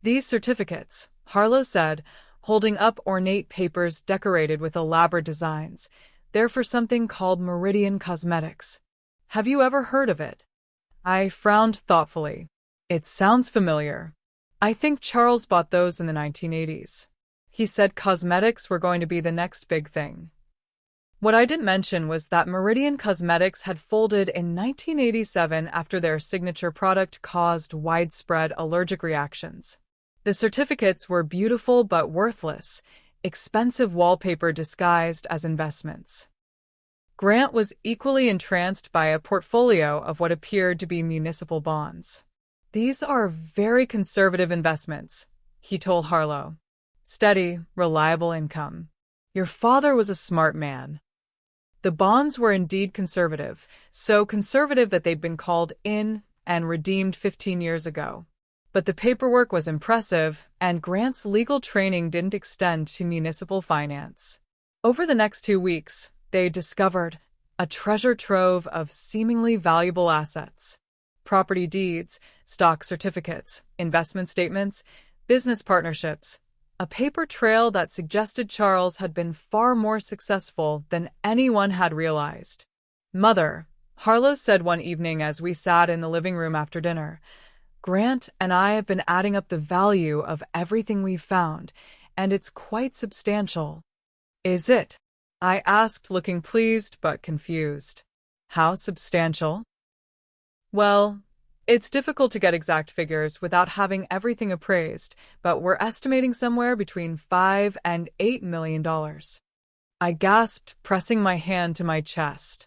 These certificates, Harlow said, holding up ornate papers decorated with elaborate designs, they're for something called Meridian Cosmetics. Have you ever heard of it? I frowned thoughtfully. It sounds familiar. I think Charles bought those in the 1980s. He said cosmetics were going to be the next big thing. What I didn't mention was that Meridian Cosmetics had folded in 1987 after their signature product caused widespread allergic reactions. The certificates were beautiful but worthless, expensive wallpaper disguised as investments. Grant was equally entranced by a portfolio of what appeared to be municipal bonds. These are very conservative investments, he told Harlow. Steady, reliable income. Your father was a smart man. The bonds were indeed conservative, so conservative that they'd been called in and redeemed 15 years ago. But the paperwork was impressive, and Grant's legal training didn't extend to municipal finance. Over the next 2 weeks, they discovered a treasure trove of seemingly valuable assets. Property deeds, stock certificates, investment statements, business partnerships. A paper trail that suggested Charles had been far more successful than anyone had realized. Mother, Harlow said one evening as we sat in the living room after dinner, Grant and I have been adding up the value of everything we've found, and it's quite substantial. Is it? I asked, looking pleased but confused. How substantial? Well, it's difficult to get exact figures without having everything appraised, but we're estimating somewhere between $5 and $8 million. I gasped, pressing my hand to my chest.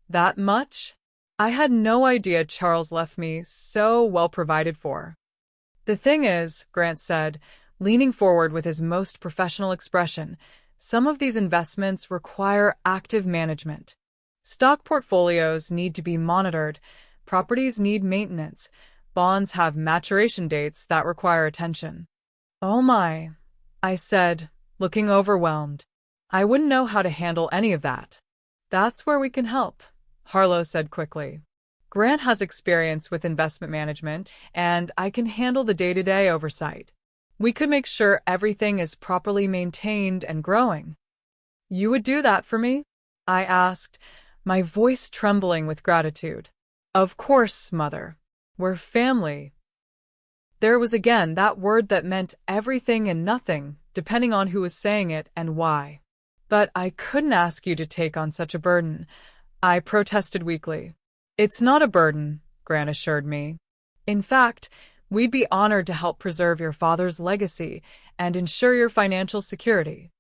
That much? I had no idea Charles left me so well provided for. The thing is, Grant said, leaning forward with his most professional expression, some of these investments require active management. Stock portfolios need to be monitored, properties need maintenance, bonds have maturation dates that require attention. Oh my, I said, looking overwhelmed. I wouldn't know how to handle any of that. That's where we can help, Harlow said quickly. Grant has experience with investment management, and I can handle the day-to-day oversight. We could make sure everything is properly maintained and growing. You would do that for me? I asked, my voice trembling with gratitude. Of course, Mother. We're family. There was again that word that meant everything and nothing, depending on who was saying it and why. But I couldn't ask you to take on such a burden, I protested weakly. It's not a burden, Grant assured me. In fact, we'd be honored to help preserve your father's legacy and ensure your financial security.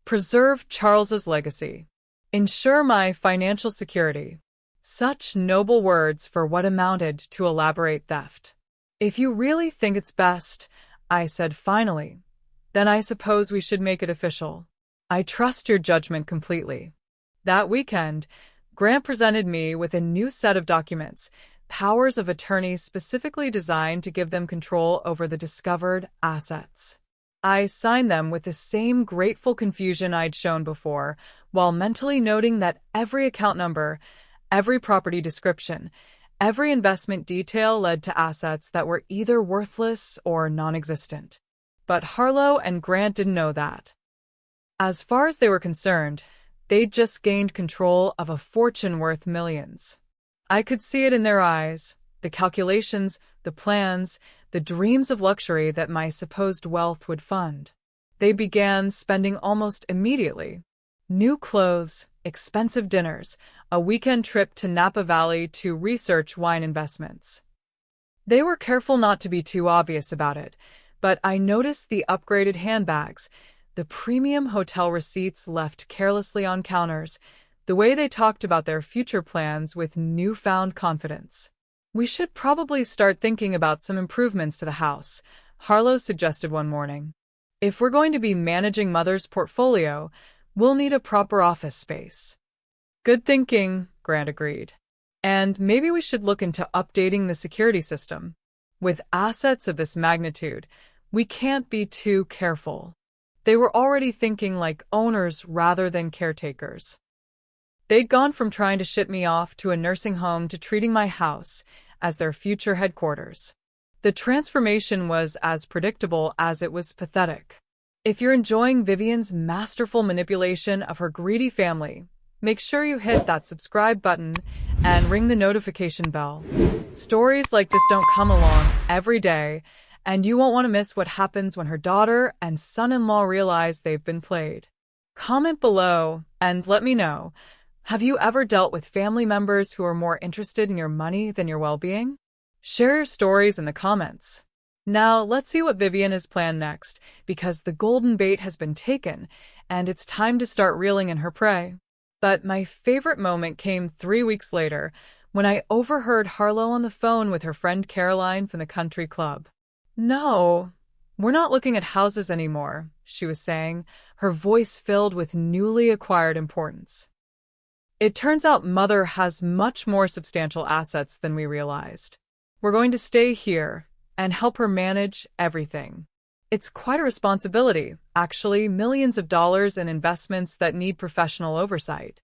Preserve Charles's legacy. Ensure my financial security. Such noble words for what amounted to elaborate theft. If you really think it's best, I said finally, then I suppose we should make it official. I trust your judgment completely. That weekend, Grant presented me with a new set of documents, powers of attorney specifically designed to give them control over the discovered assets. I signed them with the same grateful confusion I'd shown before, while mentally noting that every account number, every property description, every investment detail led to assets that were either worthless or non-existent. But Harlow and Grant didn't know that. As far as they were concerned, they'd just gained control of a fortune worth millions. I could see it in their eyes, the calculations, the plans, the dreams of luxury that my supposed wealth would fund. They began spending almost immediately. New clothes, expensive dinners, a weekend trip to Napa Valley to research wine investments. They were careful not to be too obvious about it, but I noticed the upgraded handbags, the premium hotel receipts left carelessly on counters, the way they talked about their future plans with newfound confidence. We should probably start thinking about some improvements to the house, Harlow suggested one morning. If we're going to be managing Mother's portfolio, we'll need a proper office space. Good thinking, Grant agreed. And maybe we should look into updating the security system. With assets of this magnitude, we can't be too careful. They were already thinking like owners rather than caretakers. They'd gone from trying to ship me off to a nursing home to treating my house as their future headquarters. The transformation was as predictable as it was pathetic. If you're enjoying Vivian's masterful manipulation of her greedy family, make sure you hit that subscribe button and ring the notification bell. Stories like this don't come along every day, and you won't want to miss what happens when her daughter and son-in-law realize they've been played. Comment below and let me know. Have you ever dealt with family members who are more interested in your money than your well-being? Share your stories in the comments. Now, let's see what Vivian has planned next, because the golden bait has been taken, and it's time to start reeling in her prey. But my favorite moment came 3 weeks later, when I overheard Harlow on the phone with her friend Caroline from the country club. No, we're not looking at houses anymore, she was saying, her voice filled with newly acquired importance. It turns out Mother has much more substantial assets than we realized. We're going to stay here and help her manage everything. It's quite a responsibility, actually, millions of dollars in investments that need professional oversight.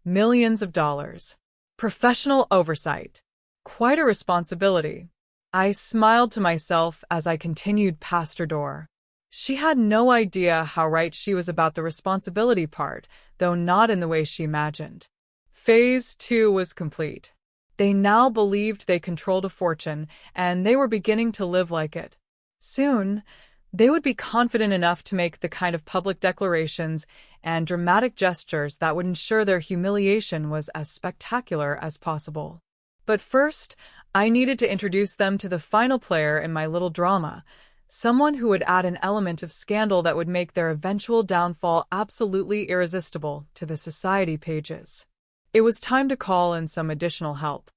Millions of dollars. Professional oversight. Quite a responsibility. I smiled to myself as I continued past her door. She had no idea how right she was about the responsibility part, though not in the way she imagined. Phase 2 was complete. They now believed they controlled a fortune, and they were beginning to live like it. Soon, they would be confident enough to make the kind of public declarations and dramatic gestures that would ensure their humiliation was as spectacular as possible. But first, I needed to introduce them to the final player in my little drama, someone who would add an element of scandal that would make their eventual downfall absolutely irresistible to the society pages. It was time to call in some additional help.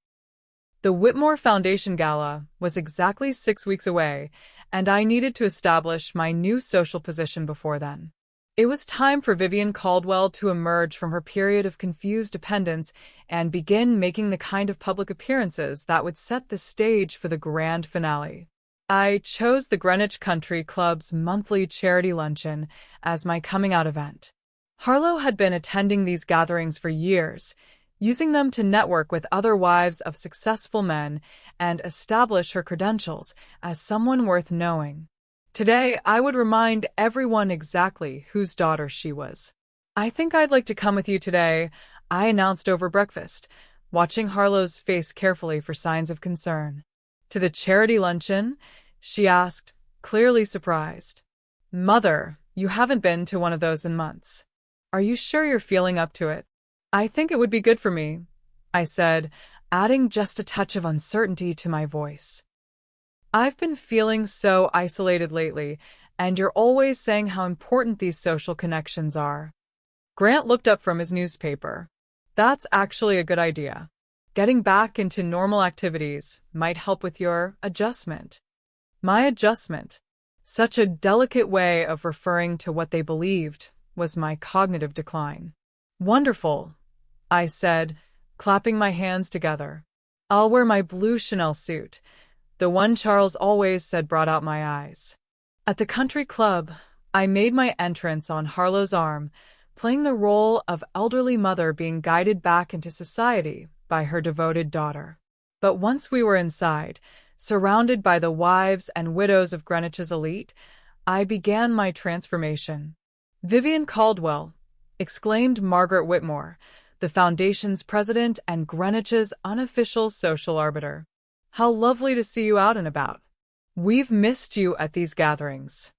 The Whitmore Foundation Gala was exactly 6 weeks away, and I needed to establish my new social position before then. It was time for Vivian Caldwell to emerge from her period of confused dependence and begin making the kind of public appearances that would set the stage for the grand finale. I chose the Greenwich Country Club's monthly charity luncheon as my coming-out event. Harlow had been attending these gatherings for years, using them to network with other wives of successful men and establish her credentials as someone worth knowing. Today, I would remind everyone exactly whose daughter she was. I think I'd like to come with you today, I announced over breakfast, watching Harlow's face carefully for signs of concern. To the charity luncheon? She asked, clearly surprised. Mother, you haven't been to one of those in months. Are you sure you're feeling up to it? I think it would be good for me, I said, adding just a touch of uncertainty to my voice. I've been feeling so isolated lately, and you're always saying how important these social connections are. Grant looked up from his newspaper. That's actually a good idea. Getting back into normal activities might help with your adjustment. My adjustment, such a delicate way of referring to what they believed was my cognitive decline. Wonderful, I said, clapping my hands together. I'll wear my blue Chanel suit, the one Charles always said brought out my eyes. At the country club, I made my entrance on Harlow's arm, playing the role of elderly mother being guided back into society by her devoted daughter. But once we were inside, surrounded by the wives and widows of Greenwich's elite, I began my transformation. Vivian Caldwell, exclaimed Margaret Whitmore, the Foundation's president and Greenwich's unofficial social arbiter. How lovely to see you out and about. We've missed you at these gatherings.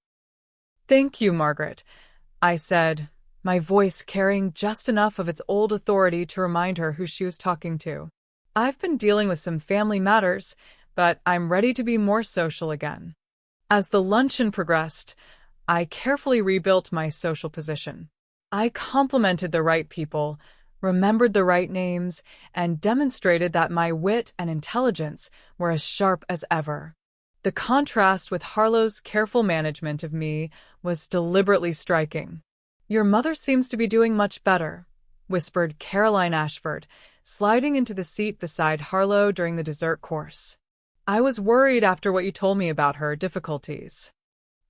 Thank you, Margaret, I said, my voice carrying just enough of its old authority to remind her who she was talking to. I've been dealing with some family matters, but I'm ready to be more social again. As the luncheon progressed, I carefully rebuilt my social position. I complimented the right people, remembered the right names, and demonstrated that my wit and intelligence were as sharp as ever. The contrast with Harlow's careful management of me was deliberately striking. Your mother seems to be doing much better, whispered Caroline Ashford, sliding into the seat beside Harlow during the dessert course. I was worried after what you told me about her difficulties.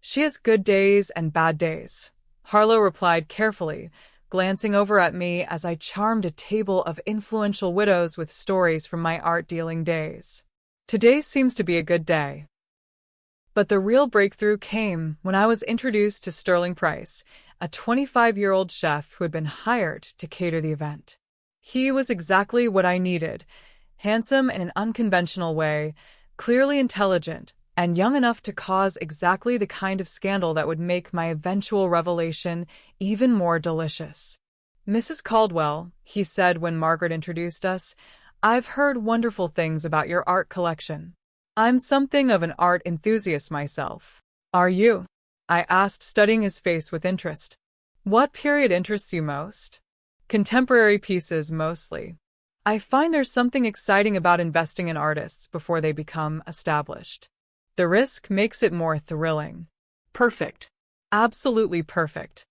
She has good days and bad days, Harlow replied carefully, glancing over at me as I charmed a table of influential widows with stories from my art-dealing days. Today seems to be a good day. But the real breakthrough came when I was introduced to Sterling Price, a 25-year-old chef who had been hired to cater the event. He was exactly what I needed, handsome in an unconventional way, clearly intelligent, and young enough to cause exactly the kind of scandal that would make my eventual revelation even more delicious. Mrs. Caldwell, he said when Margaret introduced us, I've heard wonderful things about your art collection. I'm something of an art enthusiast myself. Are you? I asked, studying his face with interest. What period interests you most? Contemporary pieces, mostly. I find there's something exciting about investing in artists before they become established. The risk makes it more thrilling.
Perfect.
Absolutely perfect.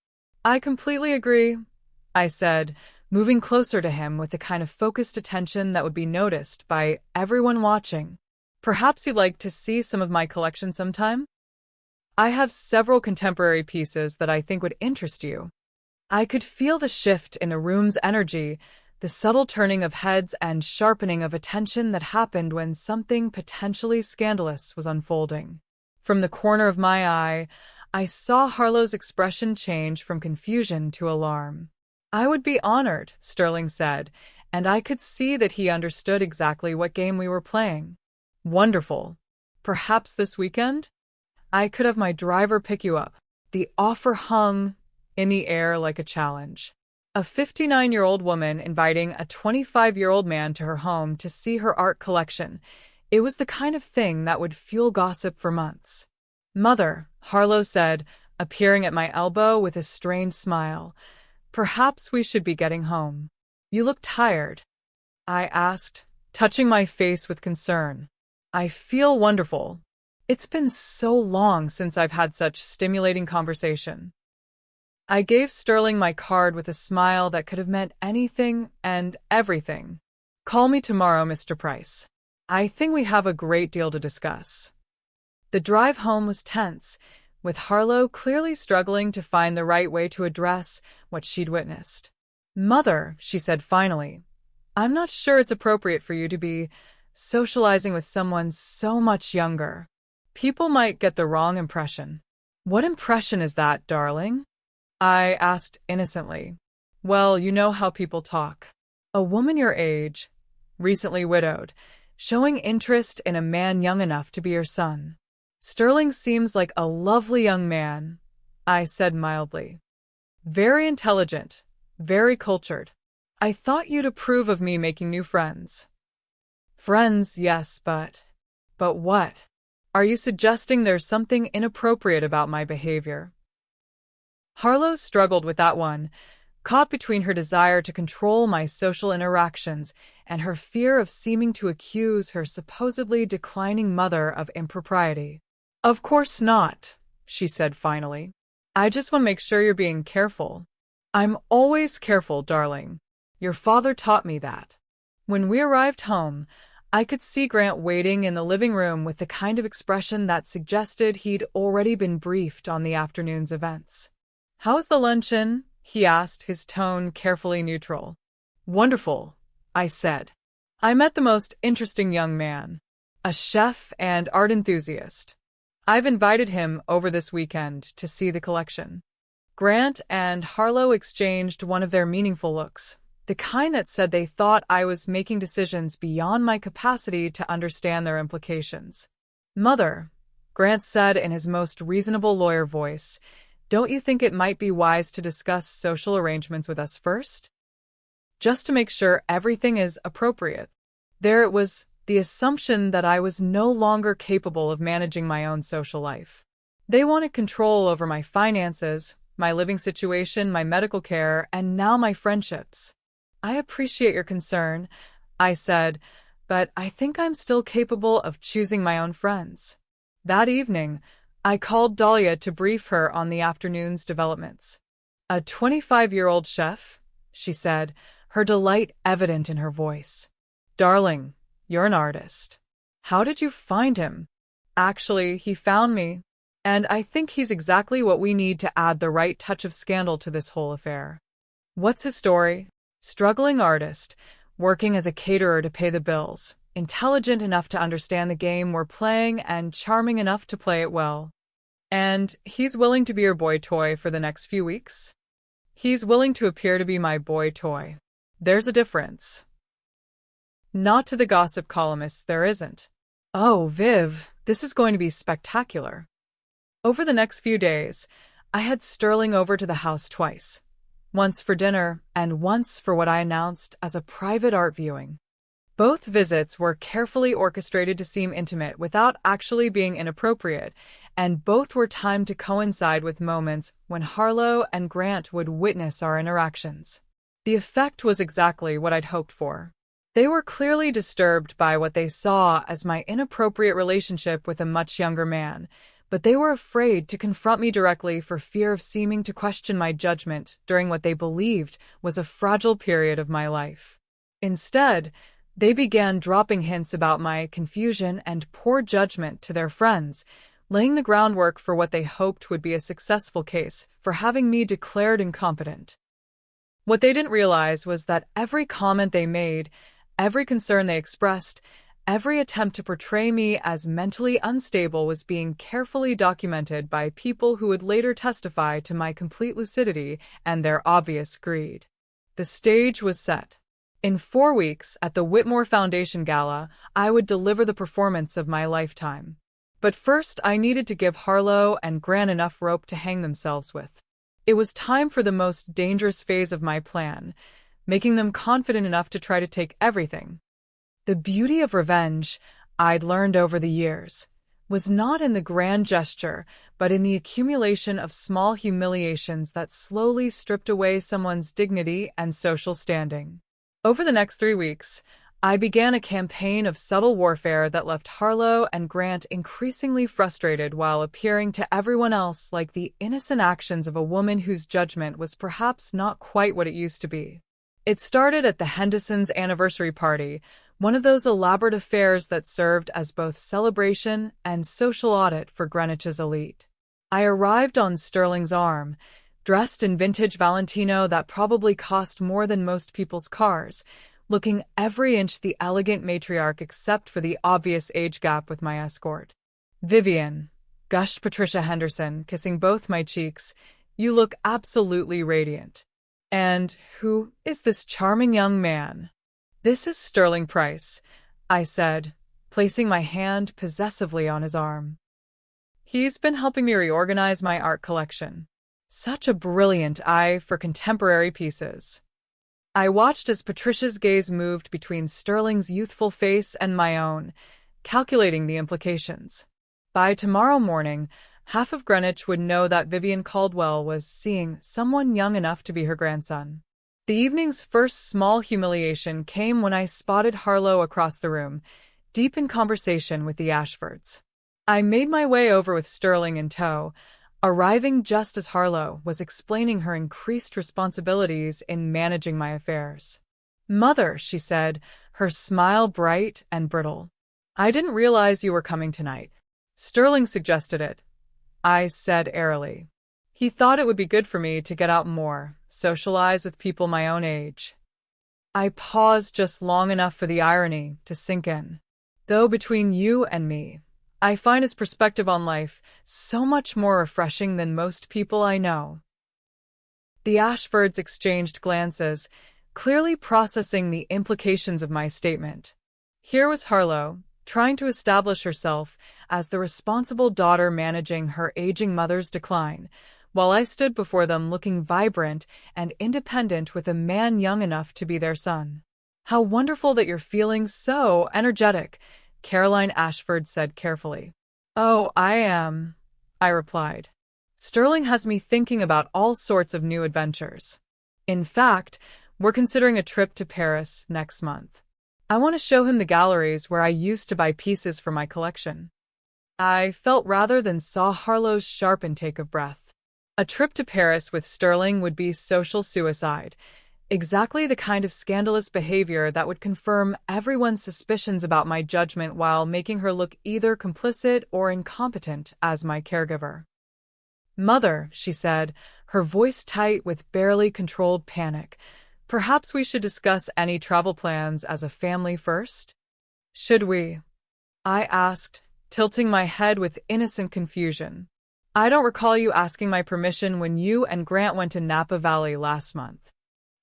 I completely agree, I said, moving closer to him with the kind of focused attention that would be noticed by everyone watching. Perhaps you'd like to see some of my collection sometime? I have several contemporary pieces that I think would interest you. I could feel the shift in the room's energy, the subtle turning of heads and sharpening of attention that happened when something potentially scandalous was unfolding. From the corner of my eye, I saw Harlow's expression change from confusion to alarm. I would be honored, Sterling said, and I could see that he understood exactly what game we were playing. Wonderful. Perhaps this weekend? I could have my driver pick you up. The offer hung in the air like a challenge. A 59-year-old woman inviting a 25-year-old man to her home to see her art collection. It was the kind of thing that would fuel gossip for months. Mother, Harlow said, appearing at my elbow with a strained smile, perhaps we should be getting home. You look tired, I asked, touching my face with concern. I feel wonderful. It's been so long since I've had such stimulating conversation. I gave Sterling my card with a smile that could have meant anything and everything. Call me tomorrow, Mr. Price. I think we have a great deal to discuss. The drive home was tense, with Harlow clearly struggling to find the right way to address what she'd witnessed. Mother, she said finally, I'm not sure it's appropriate for you to be socializing with someone so much younger. People might get the wrong impression. What impression is that, darling? I asked innocently. Well, you know how people talk. A woman your age, recently widowed, showing interest in a man young enough to be your son. Sterling seems like a lovely young man, I said mildly. Very intelligent, very cultured. I thought you'd approve of me making new friends. Friends, yes, but... But what? Are you suggesting there's something inappropriate about my behavior? Harlow struggled with that one, caught between her desire to control my social interactions and her fear of seeming to accuse her supposedly declining mother of impropriety. Of course not, she said finally. I just want to make sure you're being careful. I'm always careful, darling. Your father taught me that. When we arrived home, I could see Grant waiting in the living room with the kind of expression that suggested he'd already been briefed on the afternoon's events. How's the luncheon? He asked, his tone carefully neutral. Wonderful, I said. I met the most interesting young man, a chef and art enthusiast. I've invited him over this weekend to see the collection. Grant and Harlow exchanged one of their meaningful looks, the kind that said they thought I was making decisions beyond my capacity to understand their implications. Mother, Grant said in his most reasonable lawyer voice, don't you think it might be wise to discuss social arrangements with us first? Just to make sure everything is appropriate. There it was, the assumption that I was no longer capable of managing my own social life. They wanted control over my finances, my living situation, my medical care, and now my friendships. I appreciate your concern, I said, but I think I'm still capable of choosing my own friends. That evening, I called Dahlia to brief her on the afternoon's developments. A 25-year-old chef, she said, her delight evident in her voice. Darling, you're an artist. How did you find him? Actually, he found me, and I think he's exactly what we need to add the right touch of scandal to this whole affair. What's his story? Struggling artist, working as a caterer to pay the bills, intelligent enough to understand the game we're playing and charming enough to play it well. And he's willing to be your boy toy for the next few weeks? He's willing to appear to be my boy toy. There's a difference. Not to the gossip columnists, there isn't. Oh, Viv, this is going to be spectacular. Over the next few days, I had Sterling over to the house twice. Once for dinner, and once for what I announced as a private art viewing. Both visits were carefully orchestrated to seem intimate without actually being inappropriate, and both were timed to coincide with moments when Harlow and Grant would witness our interactions. The effect was exactly what I'd hoped for. They were clearly disturbed by what they saw as my inappropriate relationship with a much younger man, but they were afraid to confront me directly for fear of seeming to question my judgment during what they believed was a fragile period of my life. Instead, they began dropping hints about my confusion and poor judgment to their friends, laying the groundwork for what they hoped would be a successful case for having me declared incompetent. What they didn't realize was that every comment they made, every concern they expressed, every attempt to portray me as mentally unstable was being carefully documented by people who would later testify to my complete lucidity and their obvious greed. The stage was set. In 4 weeks, at the Whitmore Foundation Gala, I would deliver the performance of my lifetime. But first, I needed to give Harlow and Grant enough rope to hang themselves with. It was time for the most dangerous phase of my plan, making them confident enough to try to take everything. The beauty of revenge, I'd learned over the years, was not in the grand gesture, but in the accumulation of small humiliations that slowly stripped away someone's dignity and social standing. Over the next 3 weeks, I began a campaign of subtle warfare that left Harlow and Grant increasingly frustrated while appearing to everyone else like the innocent actions of a woman whose judgment was perhaps not quite what it used to be. It started at the Hendersons' anniversary party, one of those elaborate affairs that served as both celebration and social audit for Greenwich's elite. I arrived on Sterling's arm, dressed in vintage Valentino that probably cost more than most people's cars, looking every inch the elegant matriarch except for the obvious age gap with my escort. Vivian, gushed Patricia Henderson, kissing both my cheeks, you look absolutely radiant. And who is this charming young man? This is Sterling Price, I said, placing my hand possessively on his arm. He's been helping me reorganize my art collection. Such a brilliant eye for contemporary pieces. I watched as Patricia's gaze moved between Sterling's youthful face and my own, calculating the implications. By tomorrow morning, half of Greenwich would know that Vivian Caldwell was seeing someone young enough to be her grandson. The evening's first small humiliation came when I spotted Harlow across the room, deep in conversation with the Ashfords. I made my way over with Sterling in tow, arriving just as Harlow was explaining her increased responsibilities in managing my affairs. "Mother," she said, her smile bright and brittle. "I didn't realize you were coming tonight." "Sterling suggested it," I said airily. He thought it would be good for me to get out more, socialize with people my own age. I paused just long enough for the irony to sink in. Though between you and me, I find his perspective on life so much more refreshing than most people I know. The Ashfords exchanged glances, clearly processing the implications of my statement. Here was Harlow, trying to establish herself as the responsible daughter managing her aging mother's decline, while I stood before them looking vibrant and independent with a man young enough to be their son. "How wonderful that you're feeling so energetic," Caroline Ashford said carefully. "Oh, I am," I replied. "Sterling has me thinking about all sorts of new adventures. In fact, we're considering a trip to Paris next month. I want to show him the galleries where I used to buy pieces for my collection." I felt rather than saw Harlow's sharp intake of breath. A trip to Paris with Sterling would be social suicide, exactly the kind of scandalous behavior that would confirm everyone's suspicions about my judgment while making her look either complicit or incompetent as my caregiver. "Mother," she said, her voice tight with barely controlled panic, "perhaps we should discuss any travel plans as a family first?" "Should we?" I asked, tilting my head with innocent confusion. "I don't recall you asking my permission when you and Grant went to Napa Valley last month."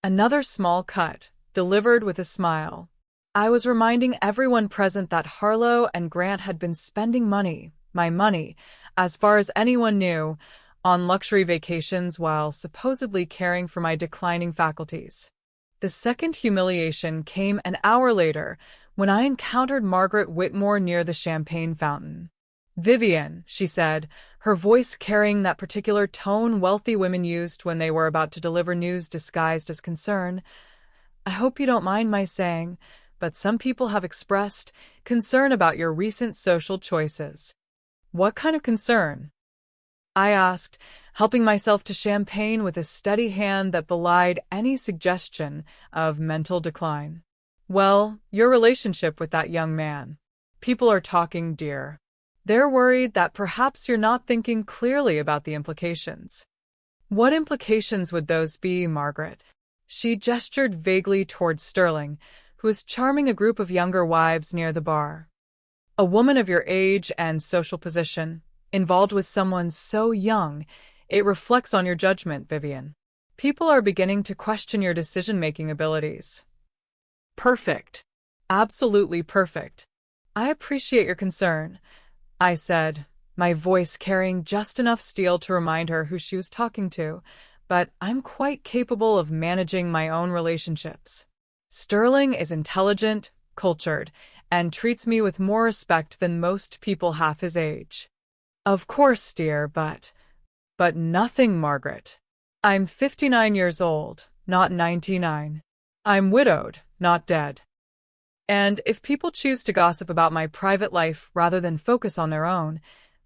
Another small cut, delivered with a smile. I was reminding everyone present that Harlow and Grant had been spending money, my money, as far as anyone knew, on luxury vacations while supposedly caring for my declining faculties. The second humiliation came an hour later when I encountered Margaret Whitmore near the champagne fountain. "Vivian," she said, her voice carrying that particular tone wealthy women used when they were about to deliver news disguised as concern, "I hope you don't mind my saying, but some people have expressed concern about your recent social choices." "What kind of concern?" I asked, helping myself to champagne with a steady hand that belied any suggestion of mental decline. "Well, your relationship with that young man. People are talking, dear. They're worried that perhaps you're not thinking clearly about the implications." "What implications would those be, Margaret?" She gestured vaguely towards Sterling, who was charming a group of younger wives near the bar. "A woman of your age and social position, involved with someone so young, it reflects on your judgment, Vivian. People are beginning to question your decision-making abilities." "Perfect. Absolutely perfect. I appreciate your concern," I said, my voice carrying just enough steel to remind her who she was talking to, "but I'm quite capable of managing my own relationships. Sterling is intelligent, cultured, and treats me with more respect than most people half his age." "Of course, dear, but nothing, Margaret. I'm 59 years old, not 99. I'm widowed, not dead. And if people choose to gossip about my private life rather than focus on their own,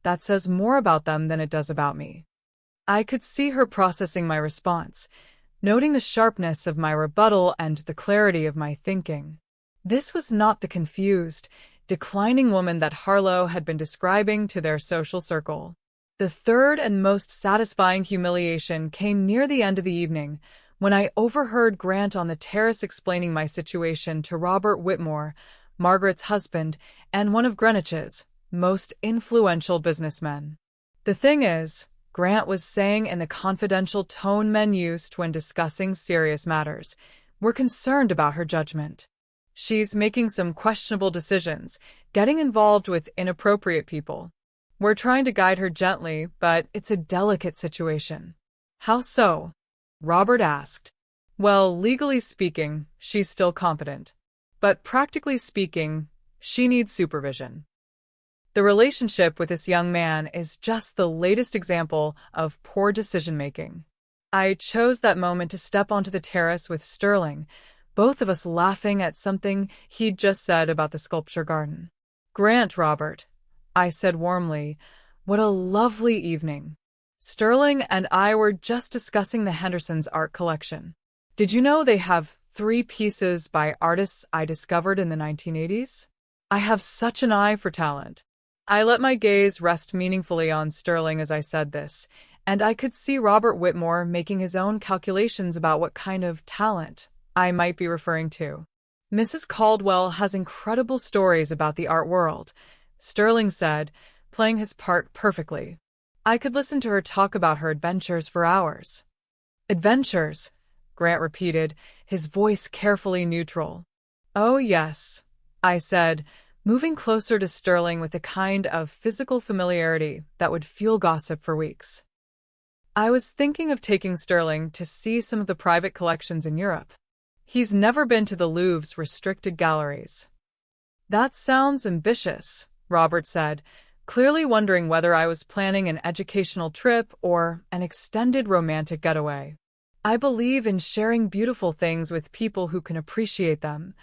that says more about them than it does about me." I could see her processing my response, noting the sharpness of my rebuttal and the clarity of my thinking. This was not the confused, declining woman that Harlow had been describing to their social circle. The third and most satisfying humiliation came near the end of the evening, when I overheard Grant on the terrace explaining my situation to Robert Whitmore, Margaret's husband, and one of Greenwich's most influential businessmen. "The thing is," Grant was saying in the confidential tone men used when discussing serious matters. "We're concerned about her judgment. She's making some questionable decisions, getting involved with inappropriate people. We're trying to guide her gently, but it's a delicate situation." "How so?" Robert asked. "Well, legally speaking, she's still competent. But practically speaking, she needs supervision." The relationship with this young man is just the latest example of poor decision-making. I chose that moment to step onto the terrace with Sterling, both of us laughing at something he'd just said about the sculpture garden. "Grant, Robert," I said warmly, "what a lovely evening. Sterling and I were just discussing the Hendersons' art collection. Did you know they have 3 pieces by artists I discovered in the 1980s? I have such an eye for talent." I let my gaze rest meaningfully on Sterling as I said this, and I could see Robert Whitmore making his own calculations about what kind of talent I might be referring to. "Mrs. Caldwell has incredible stories about the art world," Sterling said, playing his part perfectly. "I could listen to her talk about her adventures for hours." "Adventures," Grant repeated, his voice carefully neutral. "Oh, yes," I said, moving closer to Sterling with a kind of physical familiarity that would fuel gossip for weeks. "I was thinking of taking Sterling to see some of the private collections in Europe. He's never been to the Louvre's restricted galleries." "That sounds ambitious," Robert said, clearly wondering whether I was planning an educational trip or an extended romantic getaway. "I believe in sharing beautiful things with people who can appreciate them,"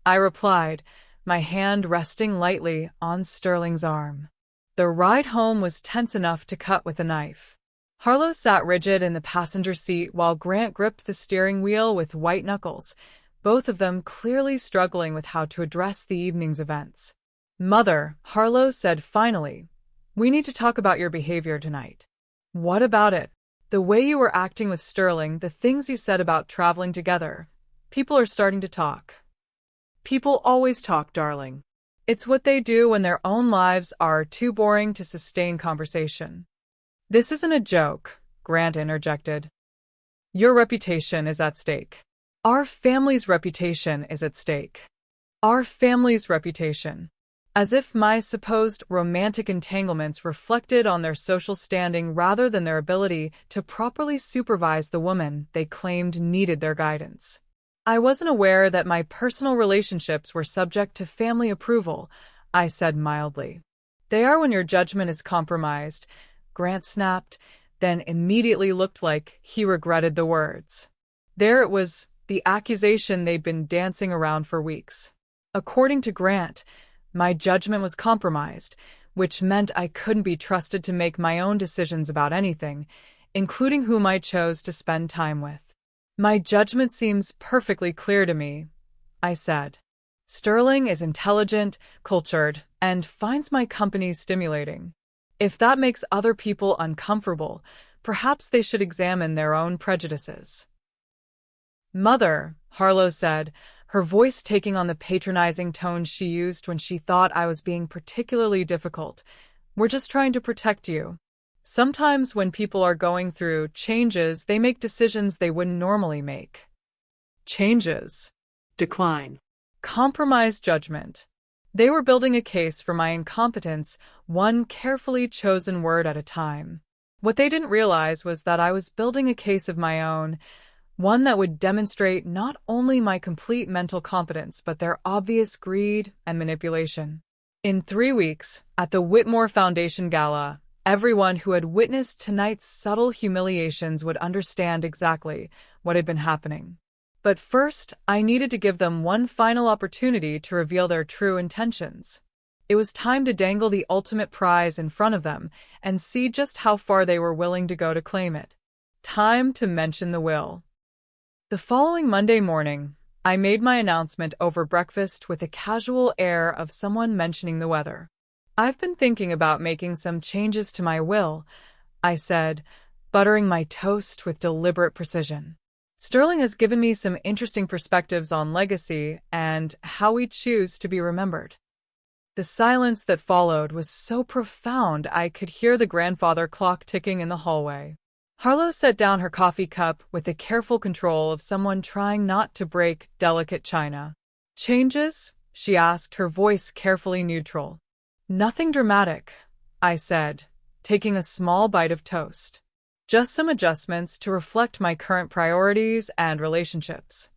I replied, my hand resting lightly on Sterling's arm. The ride home was tense enough to cut with a knife. Harlow sat rigid in the passenger seat while Grant gripped the steering wheel with white knuckles, both of them clearly struggling with how to address the evening's events. "Mother," Harlow said finally, "we need to talk about your behavior tonight." "What about it?" "The way you were acting with Sterling, the things you said about traveling together. People are starting to talk."
"People always talk, darling."
"It's what they do when their own lives are too boring to sustain conversation." "This isn't a joke," Grant interjected. "Your reputation is at stake. Our family's reputation is at stake." "Our family's reputation." As if my supposed romantic entanglements reflected on their social standing rather than their ability to properly supervise the woman they claimed needed their guidance. "I wasn't aware that my personal relationships were subject to family approval," I said mildly. "They are when your judgment is compromised," Grant snapped, then immediately looked like he regretted the words. There it was, the accusation they'd been dancing around for weeks. According to Grant, my judgment was compromised, which meant I couldn't be trusted to make my own decisions about anything, including whom I chose to spend time with. "My judgment seems perfectly clear to me," I said. "Sterling is intelligent, cultured, and finds my company stimulating. If that makes other people uncomfortable, perhaps they should examine their own prejudices." "Mother," Harlow said, her voice taking on the patronizing tone she used when she thought I was being particularly difficult, "we're just trying to protect you. Sometimes when people are going through changes, they make decisions they wouldn't normally make." "Changes."
"Decline."
"Compromised judgment." They were building a case for my incompetence, one carefully chosen word at a time. What they didn't realize was that I was building a case of my own, one that would demonstrate not only my complete mental competence but their obvious greed and manipulation. In 3 weeks, at the Whitmore Foundation Gala, everyone who had witnessed tonight's subtle humiliations would understand exactly what had been happening. But first, I needed to give them one final opportunity to reveal their true intentions. It was time to dangle the ultimate prize in front of them and see just how far they were willing to go to claim it. Time to mention the will. The following Monday morning, I made my announcement over breakfast with a casual air of someone mentioning the weather. "I've been thinking about making some changes to my will," I said, buttering my toast with deliberate precision. "Sterling has given me some interesting perspectives on legacy and how we choose to be remembered." The silence that followed was so profound I could hear the grandfather clock ticking in the hallway. Harlow set down her coffee cup with the careful control of someone trying not to break delicate china. "Changes?" she asked, her voice carefully neutral. "Nothing dramatic," I said, taking a small bite of toast. "Just some adjustments to reflect my current priorities and relationships."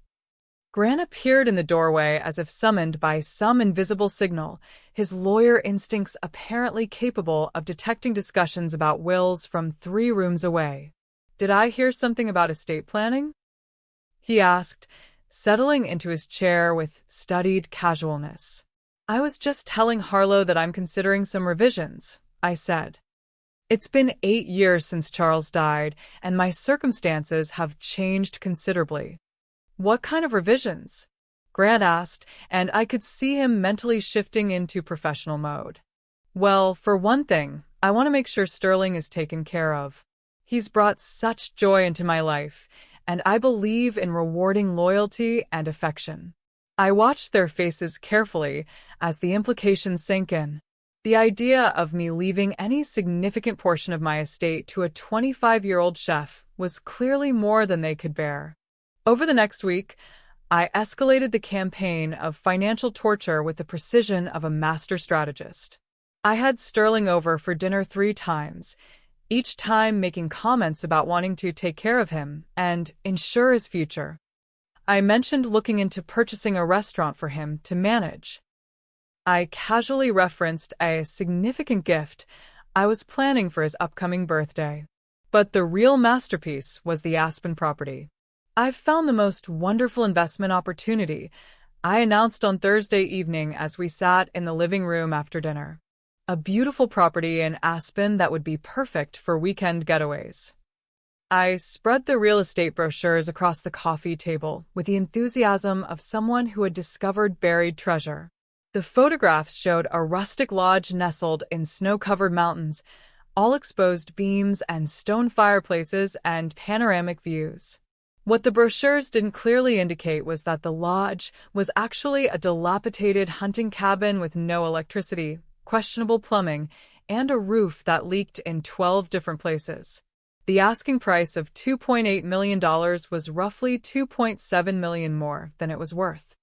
Gran appeared in the doorway as if summoned by some invisible signal, his lawyer instincts apparently capable of detecting discussions about wills from 3 rooms away. "Did I hear something about estate planning?" he asked, settling into his chair with studied casualness. "I was just telling Harlow that I'm considering some revisions," I said. "It's been 8 years since Charles died, and my circumstances have changed considerably." "What kind of revisions?" Grant asked, and I could see him mentally shifting into professional mode. "Well, for one thing, I want to make sure Sterling is taken care of. He's brought such joy into my life, and I believe in rewarding loyalty and affection." I watched their faces carefully as the implications sank in. The idea of me leaving any significant portion of my estate to a 25-year-old chef was clearly more than they could bear. Over the next week, I escalated the campaign of financial torture with the precision of a master strategist. I had Sterling over for dinner 3 times, each time making comments about wanting to take care of him and ensure his future. I mentioned looking into purchasing a restaurant for him to manage. I casually referenced a significant gift I was planning for his upcoming birthday. But the real masterpiece was the Aspen property. "I've found the most wonderful investment opportunity," I announced on Thursday evening as we sat in the living room after dinner. "A beautiful property in Aspen that would be perfect for weekend getaways." I spread the real estate brochures across the coffee table with the enthusiasm of someone who had discovered buried treasure. The photographs showed a rustic lodge nestled in snow-covered mountains, all exposed beams and stone fireplaces and panoramic views. What the brochures didn't clearly indicate was that the lodge was actually a dilapidated hunting cabin with no electricity, questionable plumbing, and a roof that leaked in 12 different places. The asking price of $2.8 million was roughly $2.7 million more than it was worth.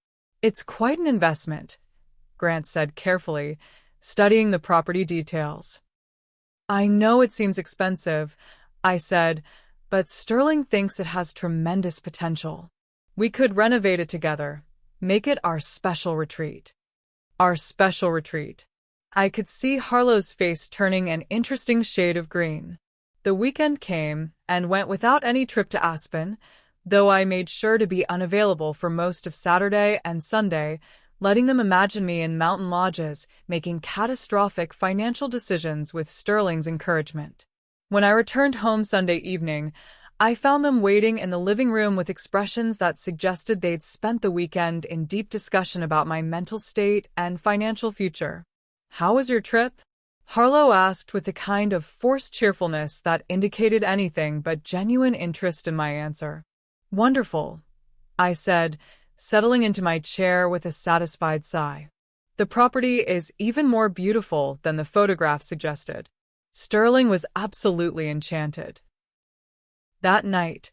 "It's quite an investment," Grant said carefully, studying the property details. "I know it seems expensive," I said, "but Sterling thinks it has tremendous potential. We could renovate it together, make it our special retreat." Our special retreat. I could see Harlow's face turning an interesting shade of green. The weekend came and went without any trip to Aspen, though I made sure to be unavailable for most of Saturday and Sunday, letting them imagine me in mountain lodges, making catastrophic financial decisions with Sterling's encouragement. When I returned home Sunday evening, I found them waiting in the living room with expressions that suggested they'd spent the weekend in deep discussion about my mental state and financial future. "How was your trip?" Harlow asked with the kind of forced cheerfulness that indicated anything but genuine interest in my answer. "Wonderful," I said, settling into my chair with a satisfied sigh. "The property is even more beautiful than the photograph suggested." Sterling was absolutely enchanted. That night,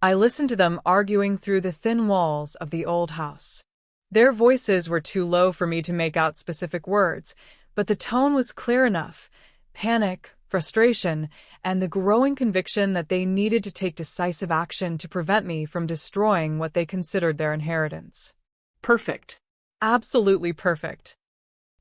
I listened to them arguing through the thin walls of the old house. Their voices were too low for me to make out specific words, but the tone was clear enough: panic, frustration, and the growing conviction that they needed to take decisive action to prevent me from destroying what they considered their inheritance.
Perfect.
Absolutely perfect.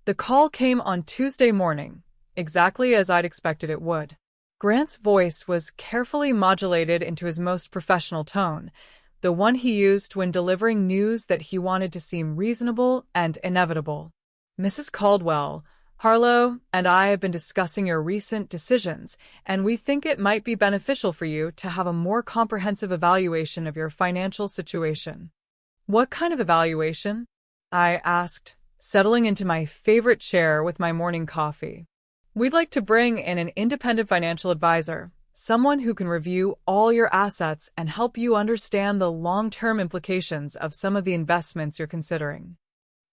The call came on Tuesday morning, exactly as I'd expected it would. Grant's voice was carefully modulated into his most professional tone, the one he used when delivering news that he wanted to seem reasonable and inevitable. "Mrs. Caldwell, Harlow and I have been discussing your recent decisions, and we think it might be beneficial for you to have a more comprehensive evaluation of your financial situation." "What kind of evaluation?" I asked, settling into my favorite chair with my morning coffee. "We'd like to bring in an independent financial advisor, someone who can review all your assets and help you understand the long-term implications of some of the investments you're considering."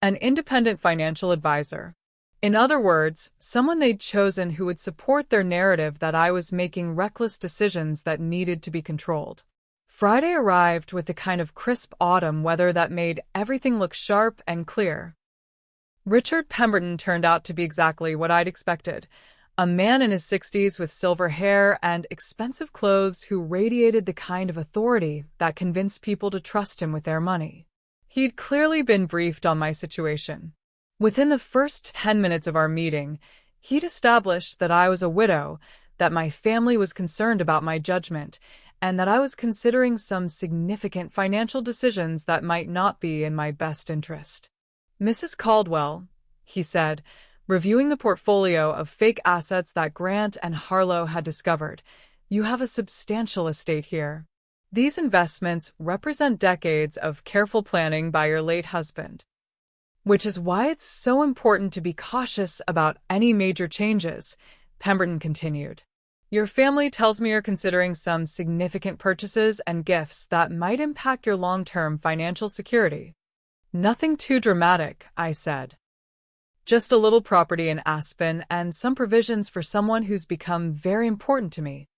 An independent financial advisor. In other words, someone they'd chosen who would support their narrative that I was making reckless decisions that needed to be controlled. Friday arrived with the kind of crisp autumn weather that made everything look sharp and clear. Richard Pemberton turned out to be exactly what I'd expected. A man in his 60s with silver hair and expensive clothes who radiated the kind of authority that convinced people to trust him with their money. He'd clearly been briefed on my situation. Within the first 10 minutes of our meeting, he'd established that I was a widow, that my family was concerned about my judgment, and that I was considering some significant financial decisions that might not be in my best interest. "Mrs. Caldwell," he said, reviewing the portfolio of fake assets that Grant and Harlow had discovered, "you have a substantial estate here. These investments represent decades of careful planning by your late husband, which is why it's so important to be cautious about any major changes," Pemberton continued. "Your family tells me you're considering some significant purchases and gifts that might impact your long-term financial security." "Nothing too dramatic," I said. "Just a little property in Aspen and some provisions for someone who's become very important to me."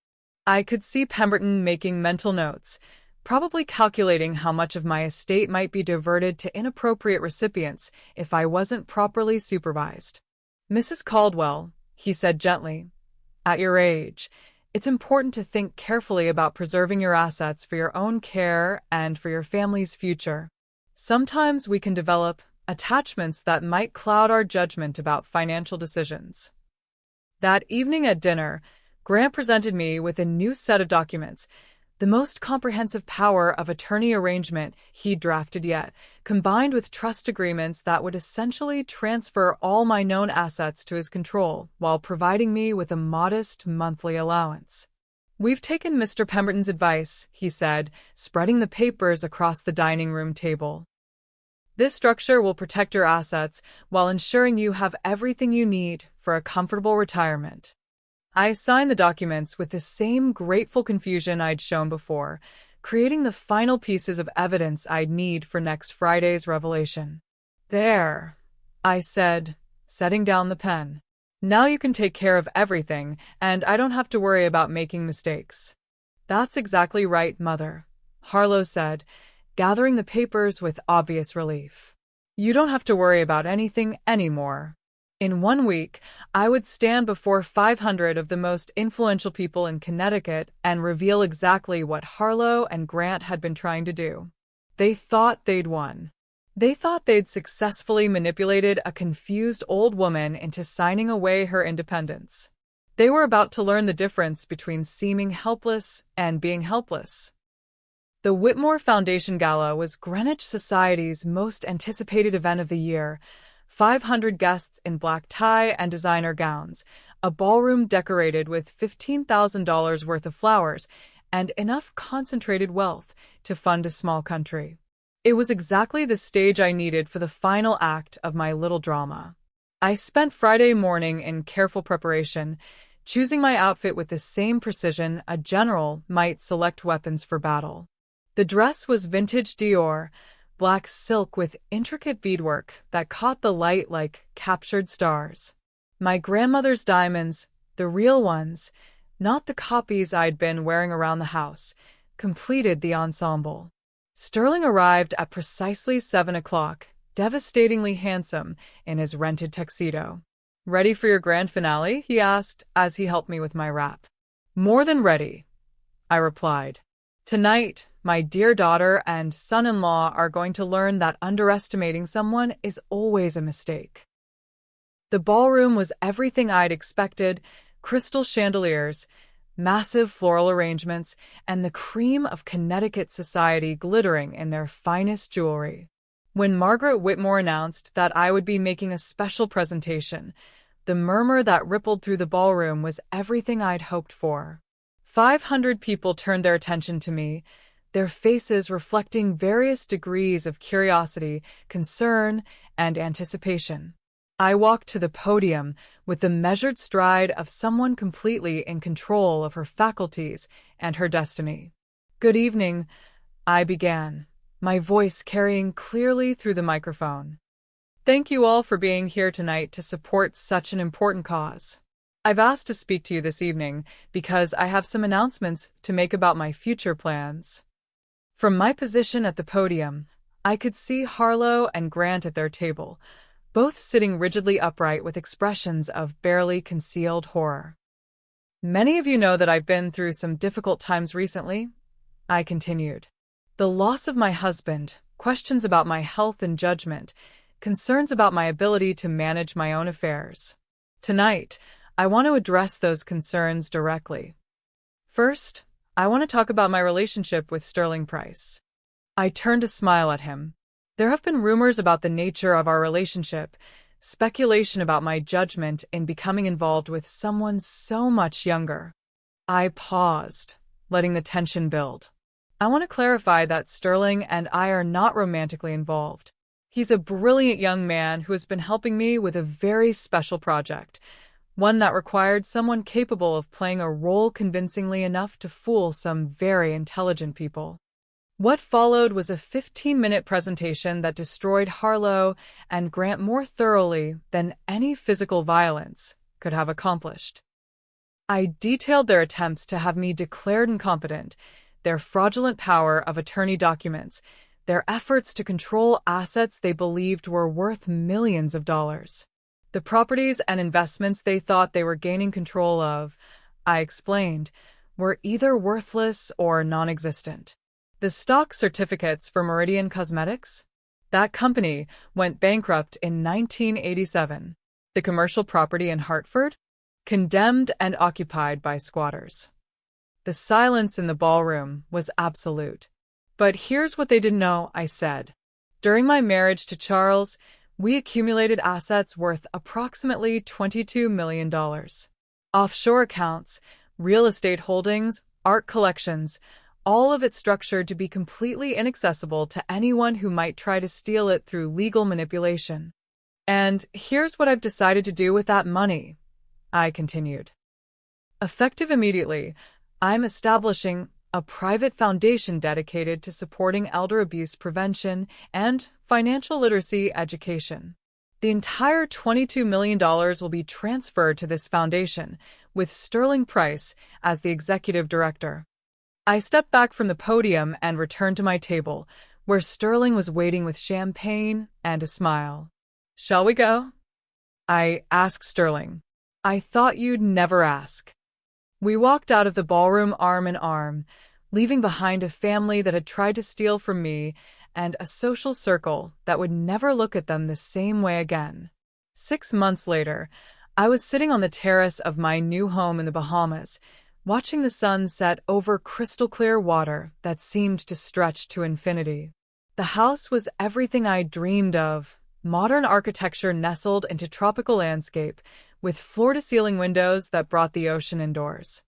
I could see Pemberton making mental notes, probably calculating how much of my estate might be diverted to inappropriate recipients if I wasn't properly supervised. "Mrs. Caldwell," he said gently, "at your age, it's important to think carefully about preserving your assets for your own care and for your family's future. Sometimes we can develop attachments that might cloud our judgment about financial decisions." That evening at dinner, Grant presented me with a new set of documents, the most comprehensive power of attorney arrangement he'd drafted yet, combined with trust agreements that would essentially transfer all my known assets to his control while providing me with a modest monthly allowance. "We've taken Mr. Pemberton's advice," he said, spreading the papers across the dining room table. "This structure will protect your assets while ensuring you have everything you need for a comfortable retirement." I signed the documents with the same grateful confusion I'd shown before, creating the final pieces of evidence I'd need for next Friday's revelation. "There," I said, setting down the pen. "Now you can take care of everything, and I don't have to worry about making mistakes." "That's exactly right, Mother," Harlow said, gathering the papers with obvious relief. "You don't have to worry about anything anymore." In 1 week, I would stand before 500 of the most influential people in Connecticut and reveal exactly what Harlow and Grant had been trying to do. They thought they'd won. They thought they'd successfully manipulated a confused old woman into signing away her independence. They were about to learn the difference between seeming helpless and being helpless. The Whitmore Foundation Gala was Greenwich Society's most anticipated event of the year. 500 guests in black tie and designer gowns, a ballroom decorated with $15,000 worth of flowers, and enough concentrated wealth to fund a small country. It was exactly the stage I needed for the final act of my little drama. I spent Friday morning in careful preparation, choosing my outfit with the same precision a general might select weapons for battle. The dress was vintage Dior, black silk with intricate beadwork that caught the light like captured stars. My grandmother's diamonds, the real ones, not the copies I'd been wearing around the house, completed the ensemble. Sterling arrived at precisely 7 o'clock, devastatingly handsome in his rented tuxedo. "Ready for your grand finale?" he asked as he helped me with my wrap. "More than ready," I replied. "Tonight, my dear daughter and son-in-law are going to learn that underestimating someone is always a mistake." The ballroom was everything I'd expected: crystal chandeliers, massive floral arrangements, and the cream of Connecticut society glittering in their finest jewelry. When Margaret Whitmore announced that I would be making a special presentation, the murmur that rippled through the ballroom was everything I'd hoped for. 500 people turned their attention to me, their faces reflecting various degrees of curiosity, concern, and anticipation. I walked to the podium with the measured stride of someone completely in control of her faculties and her destiny. "Good evening," I began, my voice carrying clearly through the microphone. Thank you all for being here tonight to support such an important cause. I've asked to speak to you this evening because I have some announcements to make about my future plans. From my position at the podium, I could see Harlow and Grant at their table, both sitting rigidly upright with expressions of barely concealed horror. Many of you know that I've been through some difficult times recently, I continued. The loss of my husband, questions about my health and judgment, concerns about my ability to manage my own affairs. Tonight, I want to address those concerns directly. First, I want to talk about my relationship with Sterling Price. I turned to smile at him. There have been rumors about the nature of our relationship, speculation about my judgment in becoming involved with someone so much younger. I paused, letting the tension build. I want to clarify that Sterling and I are not romantically involved. He's a brilliant young man who has been helping me with a very special project, one that required someone capable of playing a role convincingly enough to fool some very intelligent people. What followed was a 15-minute presentation that destroyed Harlow and Grant more thoroughly than any physical violence could have accomplished. I detailed their attempts to have me declared incompetent, their fraudulent power of attorney documents, their efforts to control assets they believed were worth millions of dollars. The properties and investments they thought they were gaining control of, I explained, were either worthless or non-existent. The stock certificates for Meridian Cosmetics? That company went bankrupt in 1987. The commercial property in Hartford? Condemned and occupied by squatters. The silence in the ballroom was absolute. But here's what they didn't know, I said. During my marriage to Charles, we accumulated assets worth approximately $22 million. Offshore accounts, real estate holdings, art collections, all of it structured to be completely inaccessible to anyone who might try to steal it through legal manipulation. And here's what I've decided to do with that money, I continued. Effective immediately, I'm establishing a private foundation dedicated to supporting elder abuse prevention and financial literacy education. The entire $22 million will be transferred to this foundation, with Sterling Price as the executive director. I stepped back from the podium and returned to my table, where Sterling was waiting with champagne and a smile. Shall we go? I asked Sterling. I thought you'd never ask. We walked out of the ballroom arm in arm, leaving behind a family that had tried to steal from me and a social circle that would never look at them the same way again. 6 months later, I was sitting on the terrace of my new home in the Bahamas, watching the sun set over crystal-clear water that seemed to stretch to infinity. The house was everything I dreamed of, modern architecture nestled into tropical landscape, with floor-to-ceiling windows that brought the ocean indoors.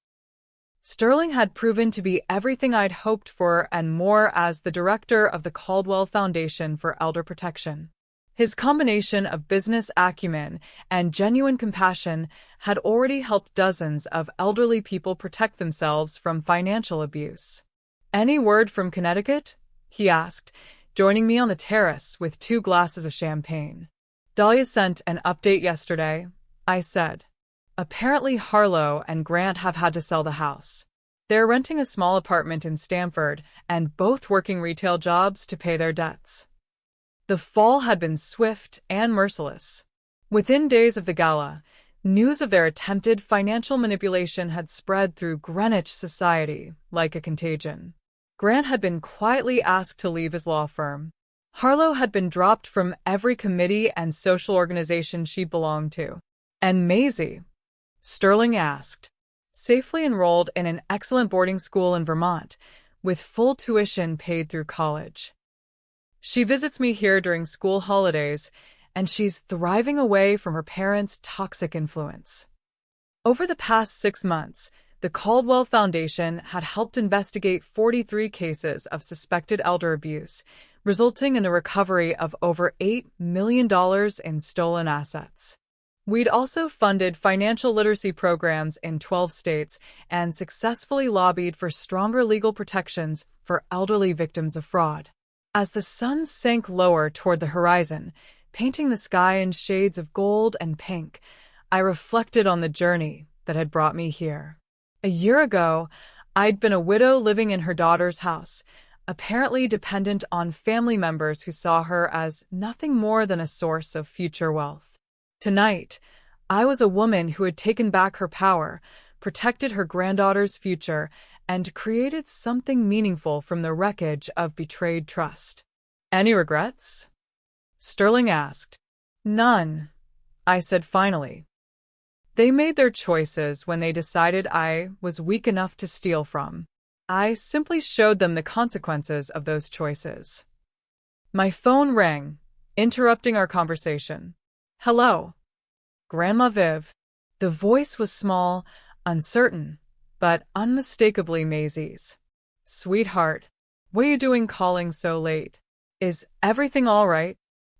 Sterling had proven to be everything I'd hoped for and more as the director of the Caldwell Foundation for Elder Protection. His combination of business acumen and genuine compassion had already helped dozens of elderly people protect themselves from financial abuse. "Any word from Connecticut?" he asked, joining me on the terrace with 2 glasses of champagne. "Dahlia sent an update yesterday," I said. "Apparently Harlow and Grant have had to sell the house. They're renting a small apartment in Stamford and both working retail jobs to pay their debts." The fall had been swift and merciless. Within days of the gala, news of their attempted financial manipulation had spread through Greenwich society like a contagion. Grant had been quietly asked to leave his law firm. Harlow had been dropped from every committee and social organization she belonged to. And Maisie, Sterling asked, safely enrolled in an excellent boarding school in Vermont, with full tuition paid through college. She visits me here during school holidays, and she's thriving away from her parents' toxic influence. Over the past 6 months, the Caldwell Foundation had helped investigate 43 cases of suspected elder abuse, resulting in the recovery of over $8 million in stolen assets. We'd also funded financial literacy programs in 12 states and successfully lobbied for stronger legal protections for elderly victims of fraud. As the sun sank lower toward the horizon, painting the sky in shades of gold and pink. I reflected on the journey that had brought me here. A year ago, I'd been a widow living in her daughter's house, apparently dependent on family members who saw her as nothing more than a source of future wealth. Tonight, I was a woman who had taken back her power, protected her granddaughter's future, and created something meaningful from the wreckage of betrayed trust. Any regrets? Sterling asked. None, I said finally. They made their choices when they decided I was weak enough to steal from. I simply showed them the consequences of those choices. My phone rang, interrupting our conversation. Hello. Grandma Viv. The voice was small, uncertain, but unmistakably Maisie's. Sweetheart, what are you doing calling so late? Is everything all right?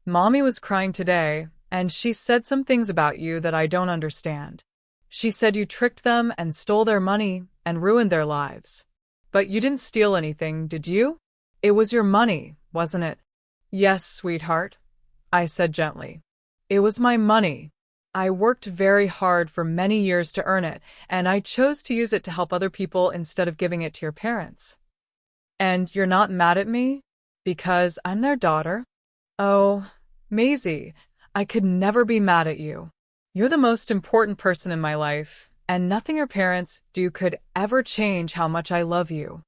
Mommy was crying today, and she said some things about you that I don't understand. She said you tricked them and stole their money and ruined their lives. But you didn't steal anything, did you? It was your money, wasn't it? Yes, sweetheart, I said gently. It was my money. I worked very hard for many years to earn it, and I chose to use it to help other people instead of giving it to your parents. And you're not mad at me? Because I'm their daughter? Oh, Maisie, I could never be mad at you. You're the most important person in my life, and nothing your parents do could ever change how much I love you.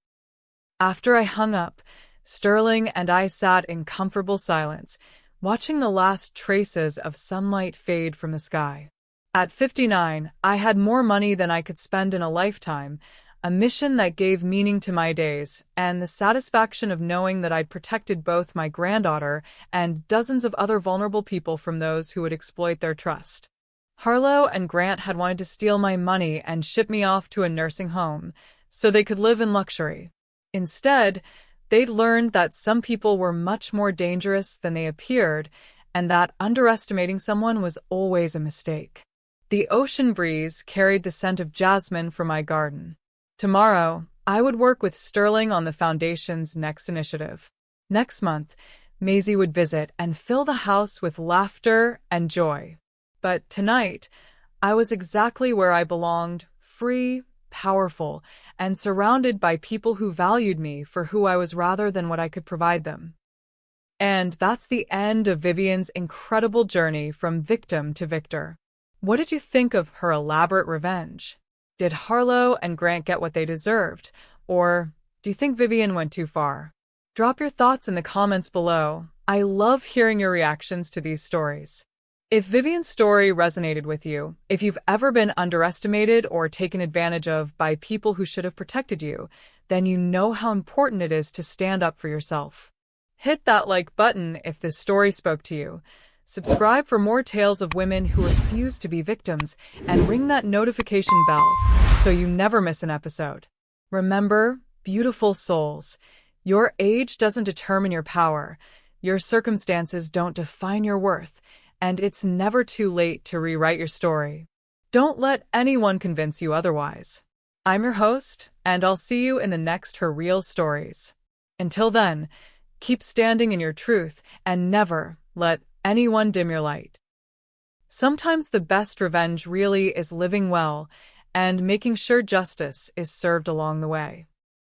After I hung up, Sterling and I sat in comfortable silence, watching the last traces of sunlight fade from the sky. At 59, I had more money than I could spend in a lifetime, a mission that gave meaning to my days, and the satisfaction of knowing that I'd protected both my granddaughter and dozens of other vulnerable people from those who would exploit their trust. Harlow and Grant had wanted to steal my money and ship me off to a nursing home so they could live in luxury. Instead, they'd learned that some people were much more dangerous than they appeared, and that underestimating someone was always a mistake. The ocean breeze carried the scent of jasmine from my garden. Tomorrow, I would work with Sterling on the Foundation's next initiative. Next month, Maisie would visit and fill the house with laughter and joy. But tonight, I was exactly where I belonged, free, powerful, and surrounded by people who valued me for who I was rather than what I could provide them. And that's the end of Vivian's incredible journey from victim to victor. What did you think of her elaborate revenge? Did Harlow and Grant get what they deserved, or do you think Vivian went too far? Drop your thoughts in the comments below. I love hearing your reactions to these stories. If Vivian's story resonated with you, if you've ever been underestimated or taken advantage of by people who should have protected you, then you know how important it is to stand up for yourself. Hit that like button if this story spoke to you. Subscribe for more tales of women who refuse to be victims, and ring that notification bell so you never miss an episode. Remember, beautiful souls, your age doesn't determine your power, your circumstances don't define your worth, and it's never too late to rewrite your story. Don't let anyone convince you otherwise. I'm your host, and I'll see you in the next Her Real Stories. Until then, keep standing in your truth and never let anyone dim your light. Sometimes the best revenge really is living well and making sure justice is served along the way.